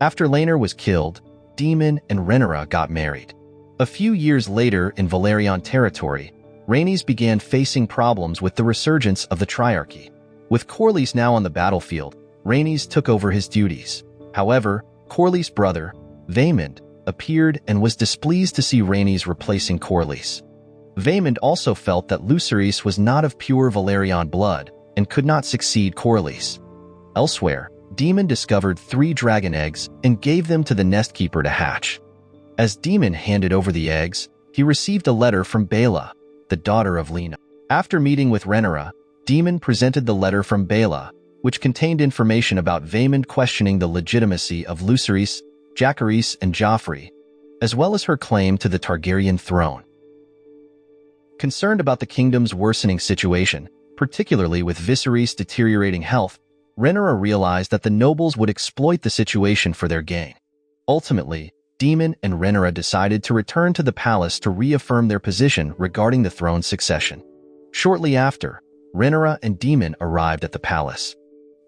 After Rhaenyra was killed, Daemon and Rhaenyra got married. A few years later in Valyrian territory, Rhaenys began facing problems with the resurgence of the Triarchy. With Corlys now on the battlefield, Rhaenys took over his duties. However, Corlys' brother, Vaemond, appeared and was displeased to see Rhaenys replacing Corlys. Vaemond also felt that Lucerys was not of pure Valyrian blood and could not succeed Corlys. Elsewhere, Daemon discovered 3 dragon eggs and gave them to the nest keeper to hatch. As Daemon handed over the eggs, he received a letter from Baela, the daughter of Lena. After meeting with Rhaenyra, Daemon presented the letter from Baela, which contained information about Vaemond questioning the legitimacy of Lucerys, Jaehaerys, and Joffrey, as well as her claim to the Targaryen throne. Concerned about the kingdom's worsening situation, particularly with Viserys' deteriorating health, Rhaenyra realized that the nobles would exploit the situation for their gain. Ultimately, Daemon and Rhaenyra decided to return to the palace to reaffirm their position regarding the throne's succession. Shortly after, Rhaenyra and Daemon arrived at the palace.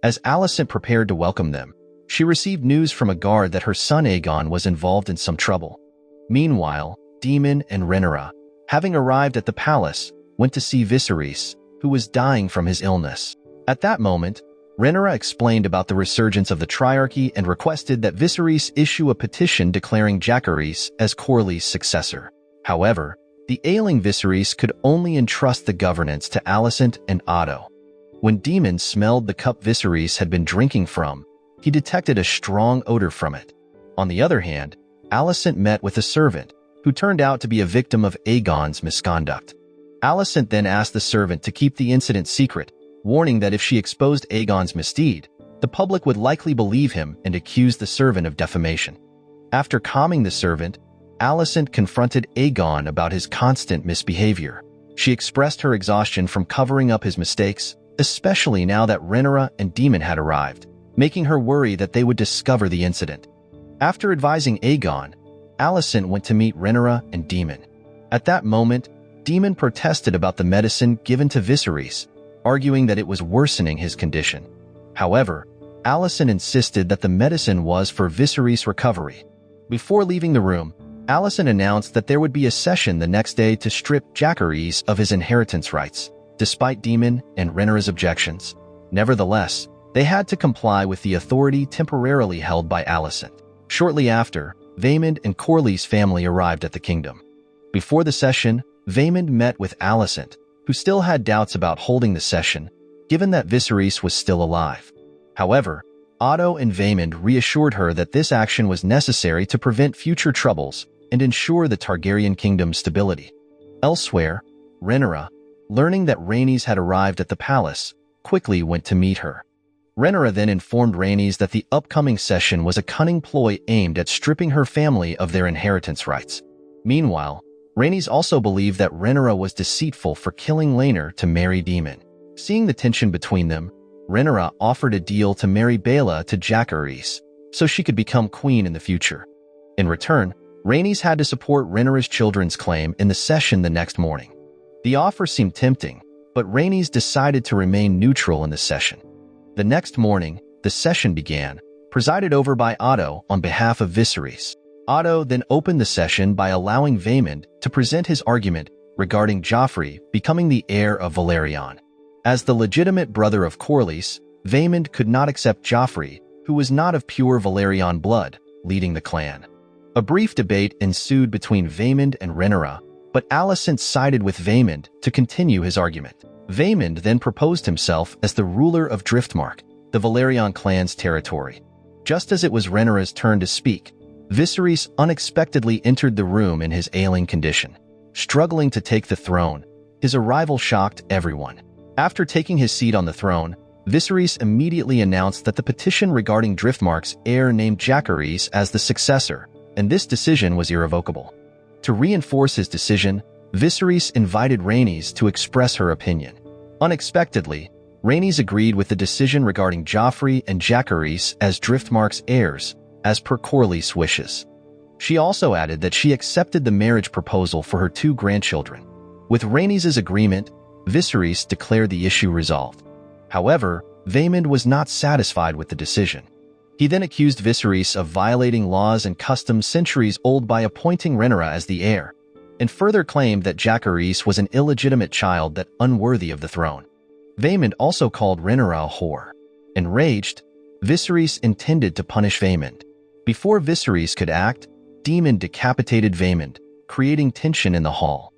As Alicent prepared to welcome them, she received news from a guard that her son Aegon was involved in some trouble. Meanwhile, Daemon and Rhaenyra, having arrived at the palace, went to see Viserys, who was dying from his illness. At that moment, Rhaenyra explained about the resurgence of the Triarchy and requested that Viserys issue a petition declaring Jaehaerys as Corlys' successor. However, the ailing Viserys could only entrust the governance to Alicent and Otto. When Daemon smelled the cup Viserys had been drinking from, he detected a strong odor from it. On the other hand, Alicent met with a servant, who turned out to be a victim of Aegon's misconduct. Alicent then asked the servant to keep the incident secret, warning that if she exposed Aegon's misdeed, the public would likely believe him and accuse the servant of defamation. After calming the servant, Alicent confronted Aegon about his constant misbehavior. She expressed her exhaustion from covering up his mistakes, especially now that Rhaenyra and Daemon had arrived, making her worry that they would discover the incident. After advising Aegon, Alicent went to meet Rhaenyra and Daemon. At that moment, Daemon protested about the medicine given to Viserys, arguing that it was worsening his condition. However, Alicent insisted that the medicine was for Viserys' recovery. Before leaving the room, Alicent announced that there would be a session the next day to strip Jaehaerys of his inheritance rights, despite Daemon and Rhaenyra's objections. Nevertheless, they had to comply with the authority temporarily held by Alicent. Shortly after, Vaemond and Corlys' family arrived at the kingdom. Before the session, Vaemond met with Alicent, who still had doubts about holding the session, given that Viserys was still alive. However, Otto and Vaemond reassured her that this action was necessary to prevent future troubles and ensure the Targaryen kingdom's stability. Elsewhere, Rhaenyra, learning that Rhaenys had arrived at the palace, quickly went to meet her. Rhaenyra then informed Rhaenys that the upcoming session was a cunning ploy aimed at stripping her family of their inheritance rights. Meanwhile, Rhaenys also believed that Rhaenyra was deceitful for killing Laenor to marry Daemon. Seeing the tension between them, Rhaenyra offered a deal to marry Baela to Jacaerys, so she could become queen in the future. In return, Rhaenys had to support Rhaenyra's children's claim in the session the next morning. The offer seemed tempting, but Rhaenys decided to remain neutral in the session. The next morning, the session began, presided over by Otto on behalf of Viserys. Otto then opened the session by allowing Vaemond to present his argument regarding Joffrey becoming the heir of Valyrian. As the legitimate brother of Corlys, Vaemond could not accept Joffrey, who was not of pure Valyrian blood, leading the clan. A brief debate ensued between Vaemond and Rhaenyra, but Alicent sided with Vaemond to continue his argument. Vaemond then proposed himself as the ruler of Driftmark, the Valyrian clan's territory. Just as it was Rhaenyra's turn to speak, Viserys unexpectedly entered the room in his ailing condition. Struggling to take the throne, his arrival shocked everyone. After taking his seat on the throne, Viserys immediately announced that the petition regarding Driftmark's heir named Jacaerys as the successor, and this decision was irrevocable. To reinforce his decision, Viserys invited Rhaenys to express her opinion. Unexpectedly, Rhaenys agreed with the decision regarding Joffrey and Jacaerys as Driftmark's heirs, as per Corlys' wishes. She also added that she accepted the marriage proposal for her 2 grandchildren. With Rhaenys' agreement, Viserys declared the issue resolved. However, Vaemond was not satisfied with the decision. He then accused Viserys of violating laws and customs centuries old by appointing Rhaenyra as the heir, and further claimed that Jacaerys was an illegitimate child that unworthy of the throne. Vaemond also called Rhaenyra a whore. Enraged, Viserys intended to punish Vaemond. Before Viserys could act, Daemon decapitated Vaemond, creating tension in the hall.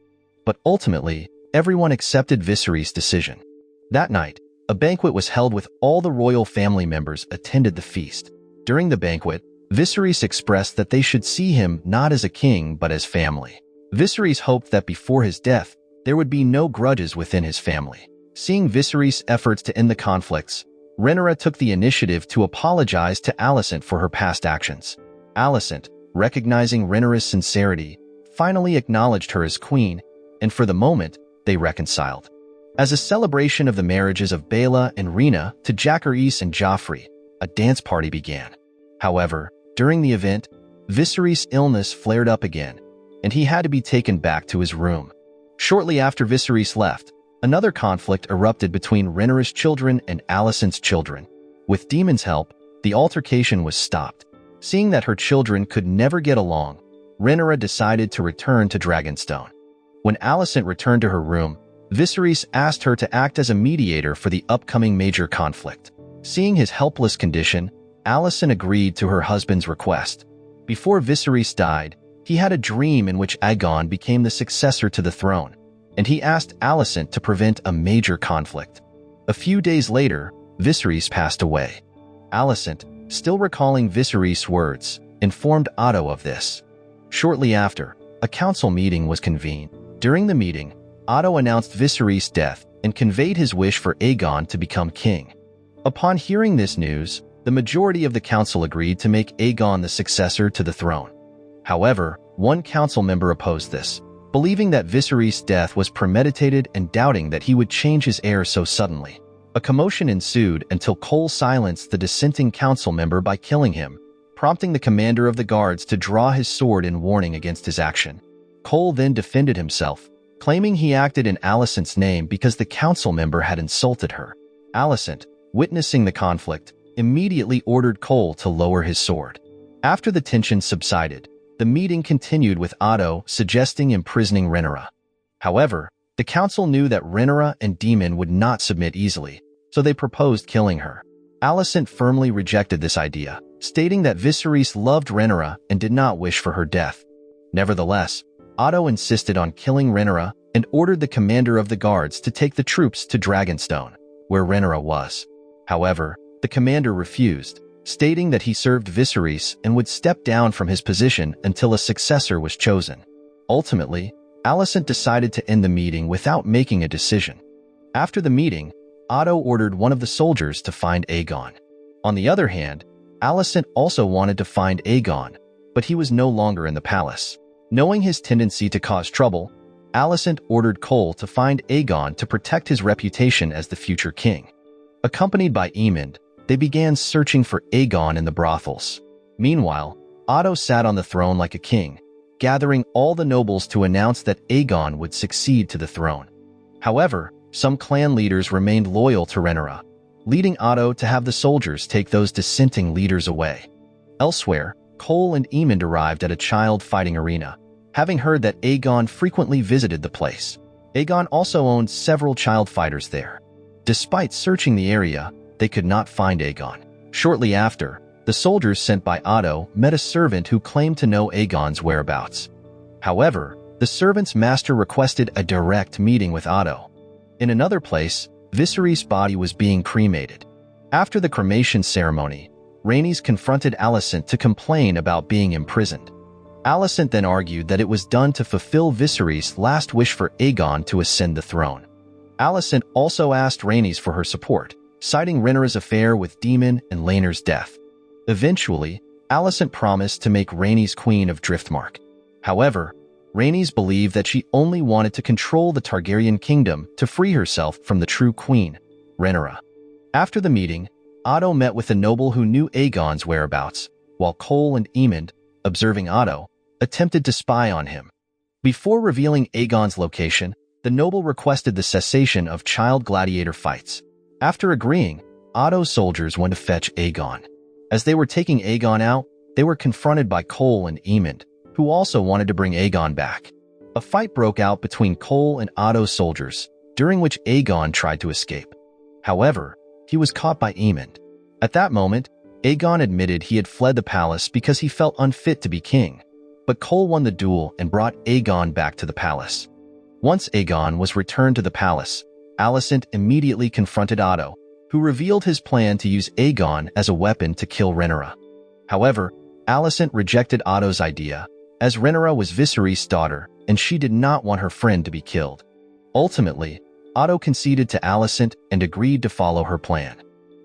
But ultimately, everyone accepted Viserys' decision. That night, a banquet was held with all the royal family members attended the feast. During the banquet, Viserys expressed that they should see him not as a king but as family. Viserys hoped that before his death, there would be no grudges within his family. Seeing Viserys' efforts to end the conflicts, Rhaenyra took the initiative to apologize to Alicent for her past actions. Alicent, recognizing Rhaenyra's sincerity, finally acknowledged her as queen, and for the moment, they reconciled. As a celebration of the marriages of Baela and Rhaena to Jacaerys and Joffrey, a dance party began. However, during the event, Viserys' illness flared up again, and he had to be taken back to his room. Shortly after Viserys left, another conflict erupted between Rhaenyra's children and Alicent's children. With Daemon's help, the altercation was stopped. Seeing that her children could never get along, Rhaenyra decided to return to Dragonstone. When Alicent returned to her room, Viserys asked her to act as a mediator for the upcoming major conflict. Seeing his helpless condition, Alicent agreed to her husband's request. Before Viserys died, he had a dream in which Aegon became the successor to the throne, and he asked Alicent to prevent a major conflict. A few days later, Viserys passed away. Alicent, still recalling Viserys' words, informed Otto of this. Shortly after, a council meeting was convened. During the meeting, Otto announced Viserys' death and conveyed his wish for Aegon to become king. Upon hearing this news, the majority of the council agreed to make Aegon the successor to the throne. However, one council member opposed this, believing that Viserys' death was premeditated and doubting that he would change his heir so suddenly. A commotion ensued until Cole silenced the dissenting council member by killing him, prompting the commander of the guards to draw his sword in warning against his action. Cole then defended himself, claiming he acted in Alicent's name because the council member had insulted her. Alicent, witnessing the conflict, immediately ordered Cole to lower his sword. After the tension subsided, the meeting continued with Otto suggesting imprisoning Rhaenyra. However, the council knew that Rhaenyra and Daemon would not submit easily, so they proposed killing her. Alicent firmly rejected this idea, stating that Viserys loved Rhaenyra and did not wish for her death. Nevertheless, Otto insisted on killing Rhaenyra and ordered the commander of the guards to take the troops to Dragonstone, where Rhaenyra was. However, the commander refused, stating that he served Viserys and would step down from his position until a successor was chosen. Ultimately, Alicent decided to end the meeting without making a decision. After the meeting, Otto ordered one of the soldiers to find Aegon. On the other hand, Alicent also wanted to find Aegon, but he was no longer in the palace. Knowing his tendency to cause trouble, Alicent ordered Cole to find Aegon to protect his reputation as the future king. Accompanied by Aemond, they began searching for Aegon in the brothels. Meanwhile, Otto sat on the throne like a king, gathering all the nobles to announce that Aegon would succeed to the throne. However, some clan leaders remained loyal to Rhaenyra, leading Otto to have the soldiers take those dissenting leaders away. Elsewhere, Cole and Aemond arrived at a child-fighting arena, having heard that Aegon frequently visited the place. Aegon also owned several child fighters there. Despite searching the area, they could not find Aegon. Shortly after, the soldiers sent by Otto met a servant who claimed to know Aegon's whereabouts. However, the servant's master requested a direct meeting with Otto. In another place, Viserys' body was being cremated. After the cremation ceremony, Rhaenys confronted Alicent to complain about being imprisoned. Alicent then argued that it was done to fulfill Viserys' last wish for Aegon to ascend the throne. Alicent also asked Rhaenys for her support, citing Rhaenyra's affair with Daemon and Rhaenyra's death. Eventually, Alicent promised to make Rhaenys queen of Driftmark. However, Rhaenys believed that she only wanted to control the Targaryen kingdom to free herself from the true queen, Rhaenyra. After the meeting, Otto met with a noble who knew Aegon's whereabouts, while Cole and Aemond, observing Otto, attempted to spy on him. Before revealing Aegon's location, the noble requested the cessation of child gladiator fights. After agreeing, Otto's soldiers went to fetch Aegon. As they were taking Aegon out, they were confronted by Cole and Aemond, who also wanted to bring Aegon back. A fight broke out between Cole and Otto's soldiers, during which Aegon tried to escape. However, he was caught by Aemond. At that moment, Aegon admitted he had fled the palace because he felt unfit to be king. But Cole won the duel and brought Aegon back to the palace. Once Aegon was returned to the palace, Alicent immediately confronted Otto, who revealed his plan to use Aegon as a weapon to kill Rhaenyra. However, Alicent rejected Otto's idea, as Rhaenyra was Viserys' daughter and she did not want her friend to be killed. Ultimately, Otto conceded to Alicent and agreed to follow her plan.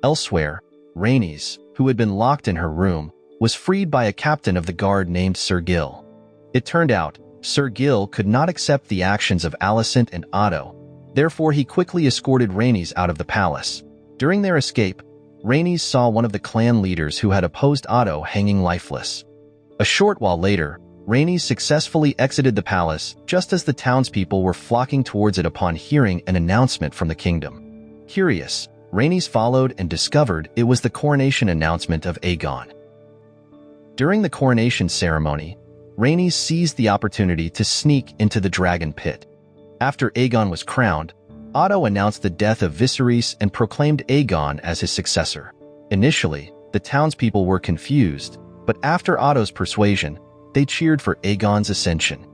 Elsewhere, Rhaenys, who had been locked in her room, was freed by a captain of the guard named Sir Gil. It turned out, Sir Gil could not accept the actions of Alicent and Otto, therefore he quickly escorted Rhaenys out of the palace. During their escape, Rhaenys saw one of the clan leaders who had opposed Otto hanging lifeless. A short while later, Rhaenys successfully exited the palace just as the townspeople were flocking towards it upon hearing an announcement from the kingdom. Curious, Rhaenys followed and discovered it was the coronation announcement of Aegon. During the coronation ceremony, Rhaenys seized the opportunity to sneak into the dragon pit. After Aegon was crowned, Otto announced the death of Viserys and proclaimed Aegon as his successor. Initially, the townspeople were confused, but after Otto's persuasion, they cheered for Aegon's ascension.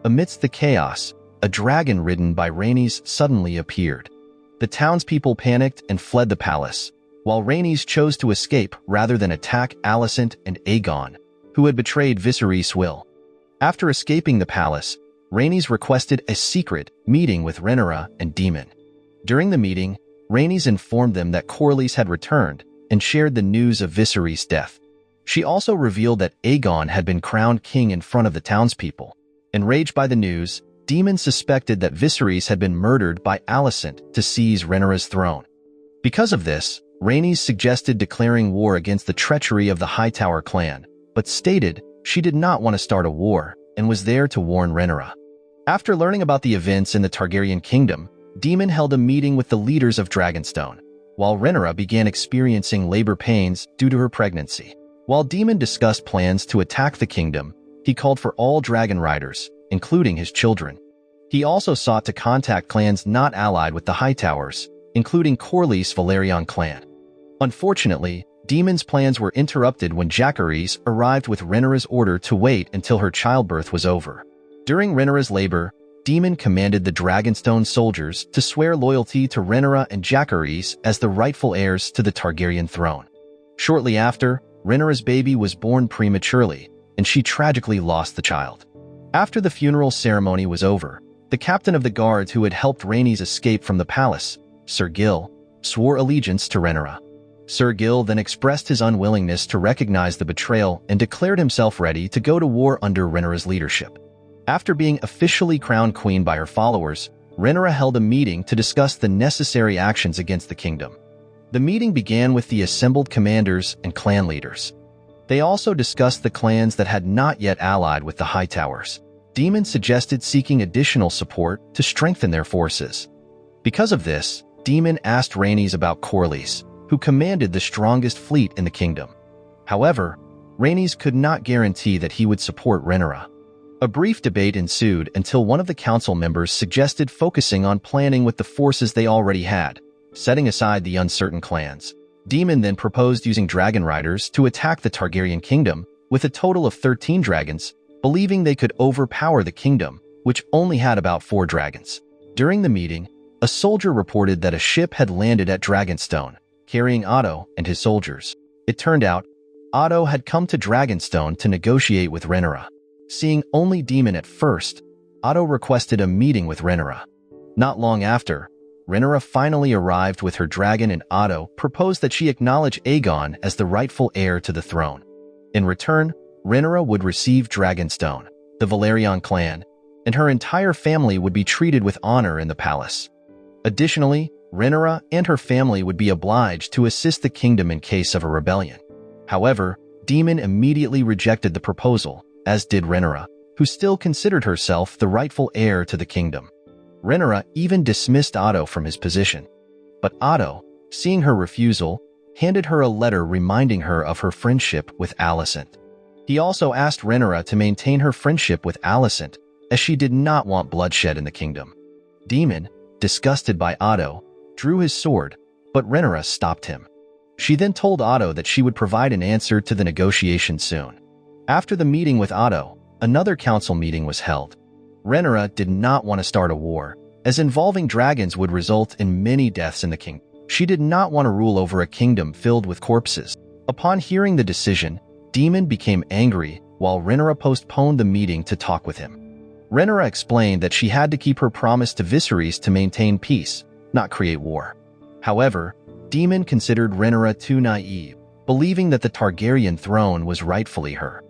Amidst the chaos, a dragon ridden by Rhaenys suddenly appeared. The townspeople panicked and fled the palace, while Rhaenys chose to escape rather than attack Alicent and Aegon, who had betrayed Viserys' will. After escaping the palace, Rhaenys requested a secret meeting with Rhaenyra and Daemon. During the meeting, Rhaenys informed them that Corlys had returned and shared the news of Viserys' death. She also revealed that Aegon had been crowned king in front of the townspeople. Enraged by the news, Daemon suspected that Viserys had been murdered by Alicent to seize Rhaenyra's throne. Because of this, Rhaenys suggested declaring war against the treachery of the Hightower clan, but stated she did not want to start a war and was there to warn Rhaenyra. After learning about the events in the Targaryen kingdom, Daemon held a meeting with the leaders of Dragonstone, while Rhaenyra began experiencing labor pains due to her pregnancy. While Daemon discussed plans to attack the kingdom, he called for all dragon riders, including his children. He also sought to contact clans not allied with the Hightowers, including Corlys' Velaryon clan. Unfortunately, Daemon's plans were interrupted when Jacaerys arrived with Rhaenyra's order to wait until her childbirth was over. During Rhaenyra's labor, Daemon commanded the Dragonstone soldiers to swear loyalty to Rhaenyra and Jaehaerys as the rightful heirs to the Targaryen throne. Shortly after, Rhaenyra's baby was born prematurely, and she tragically lost the child. After the funeral ceremony was over, the captain of the guards who had helped Rhaenys escape from the palace, Sir Gil, swore allegiance to Rhaenyra. Sir Gil then expressed his unwillingness to recognize the betrayal and declared himself ready to go to war under Rhaenyra's leadership. After being officially crowned queen by her followers, Rhaenyra held a meeting to discuss the necessary actions against the kingdom. The meeting began with the assembled commanders and clan leaders. They also discussed the clans that had not yet allied with the Hightowers. Daemon suggested seeking additional support to strengthen their forces. Because of this, Daemon asked Rhaenys about Corlys, who commanded the strongest fleet in the kingdom. However, Rhaenys could not guarantee that he would support Rhaenyra. A brief debate ensued until one of the council members suggested focusing on planning with the forces they already had, setting aside the uncertain clans. Daemon then proposed using dragon riders to attack the Targaryen kingdom with a total of 13 dragons, believing they could overpower the kingdom, which only had about 4 dragons. During the meeting, a soldier reported that a ship had landed at Dragonstone, carrying Otto and his soldiers. It turned out, Otto had come to Dragonstone to negotiate with Rhaenyra. Seeing only Daemon at first, Otto requested a meeting with Rhaenyra. Not long after, Rhaenyra finally arrived with her dragon and Otto proposed that she acknowledge Aegon as the rightful heir to the throne. In return, Rhaenyra would receive Dragonstone, the Velaryon clan, and her entire family would be treated with honor in the palace. Additionally, Rhaenyra and her family would be obliged to assist the kingdom in case of a rebellion. However, Daemon immediately rejected the proposal, as did Rhaenyra, who still considered herself the rightful heir to the kingdom. Rhaenyra even dismissed Otto from his position. But Otto, seeing her refusal, handed her a letter reminding her of her friendship with Alicent. He also asked Rhaenyra to maintain her friendship with Alicent, as she did not want bloodshed in the kingdom. Daemon, disgusted by Otto, drew his sword, but Rhaenyra stopped him. She then told Otto that she would provide an answer to the negotiation soon. After the meeting with Otto, another council meeting was held. Rhaenyra did not want to start a war, as involving dragons would result in many deaths in the kingdom. She did not want to rule over a kingdom filled with corpses. Upon hearing the decision, Daemon became angry, while Rhaenyra postponed the meeting to talk with him. Rhaenyra explained that she had to keep her promise to Viserys to maintain peace, not create war. However, Daemon considered Rhaenyra too naive, believing that the Targaryen throne was rightfully her.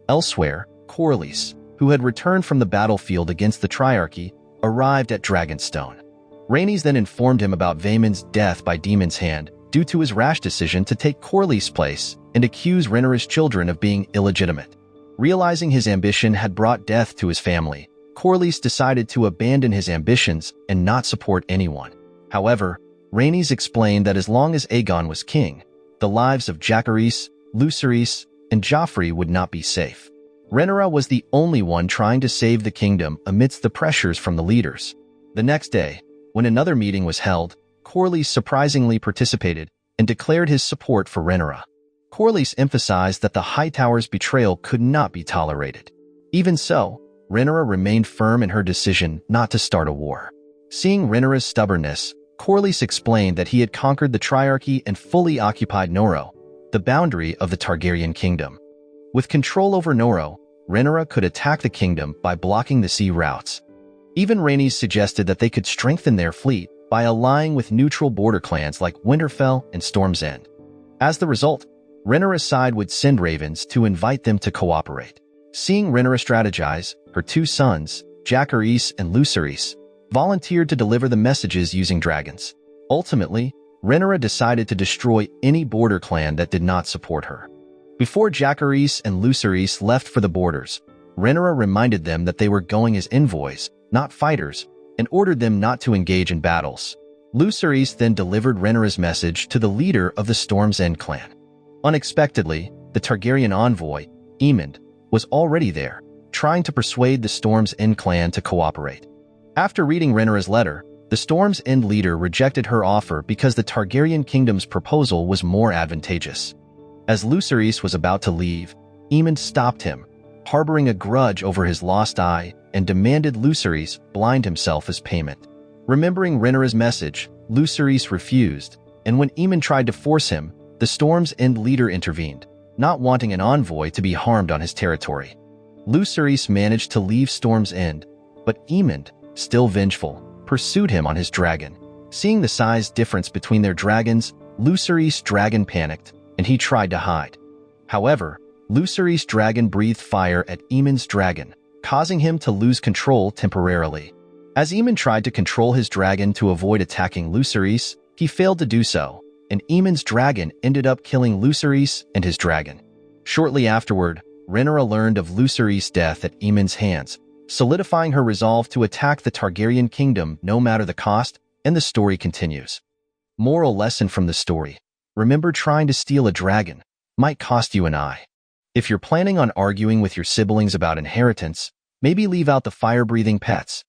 Elsewhere, Corlys, who had returned from the battlefield against the Triarchy, arrived at Dragonstone. Rhaenys then informed him about Vaemon's death by Daemon's hand due to his rash decision to take Corlys' place and accuse Rhaenyra's children of being illegitimate. Realizing his ambition had brought death to his family, Corlys decided to abandon his ambitions and not support anyone. However, Rhaenys explained that as long as Aegon was king, the lives of Jaehaerys, Lucerys, and Joffrey would not be safe. Rhaenyra was the only one trying to save the kingdom amidst the pressures from the leaders. The next day, when another meeting was held, Corlys surprisingly participated and declared his support for Rhaenyra. Corlys emphasized that the Hightowers' betrayal could not be tolerated. Even so, Rhaenyra remained firm in her decision not to start a war. Seeing Rhaenyra's stubbornness, Corlys explained that he had conquered the Triarchy and fully occupied Noro, the boundary of the Targaryen kingdom. With control over Noro, Rhaenyra could attack the kingdom by blocking the sea routes. Even Rhaenys suggested that they could strengthen their fleet by allying with neutral border clans like Winterfell and Storm's End. As the result, Rhaenyra's side would send ravens to invite them to cooperate. Seeing Rhaenyra strategize, her 2 sons, Jaehaerys and Lucerys, volunteered to deliver the messages using dragons. Ultimately, Rhaenyra decided to destroy any border clan that did not support her. Before Jaehaerys and Lucerys left for the borders, Rhaenyra reminded them that they were going as envoys, not fighters, and ordered them not to engage in battles. Lucerys then delivered Rhaenyra's message to the leader of the Storm's End clan. Unexpectedly, the Targaryen envoy, Aemond, was already there, trying to persuade the Storm's End clan to cooperate. After reading Rhaenyra's letter, the Storm's End leader rejected her offer because the Targaryen kingdom's proposal was more advantageous. As Lucerys was about to leave, Aemond stopped him, harboring a grudge over his lost eye and demanded Lucerys blind himself as payment. Remembering Rhaenyra's message, Lucerys refused, and when Aemon tried to force him, the Storm's End leader intervened, not wanting an envoy to be harmed on his territory. Lucerys managed to leave Storm's End, but Aemon, still vengeful, pursued him on his dragon. Seeing the size difference between their dragons, Lucerys' dragon panicked, and he tried to hide. However, Lucerys' dragon breathed fire at Aemon's dragon, causing him to lose control temporarily. As Aemon tried to control his dragon to avoid attacking Lucerys, he failed to do so, and Aemon's dragon ended up killing Lucerys and his dragon. Shortly afterward, Rhaenyra learned of Lucerys' death at Aemon's hands, solidifying her resolve to attack the Targaryen kingdom no matter the cost, and the story continues. Moral lesson from the story: remember, trying to steal a dragon might cost you an eye. If you're planning on arguing with your siblings about inheritance, maybe leave out the fire-breathing pets.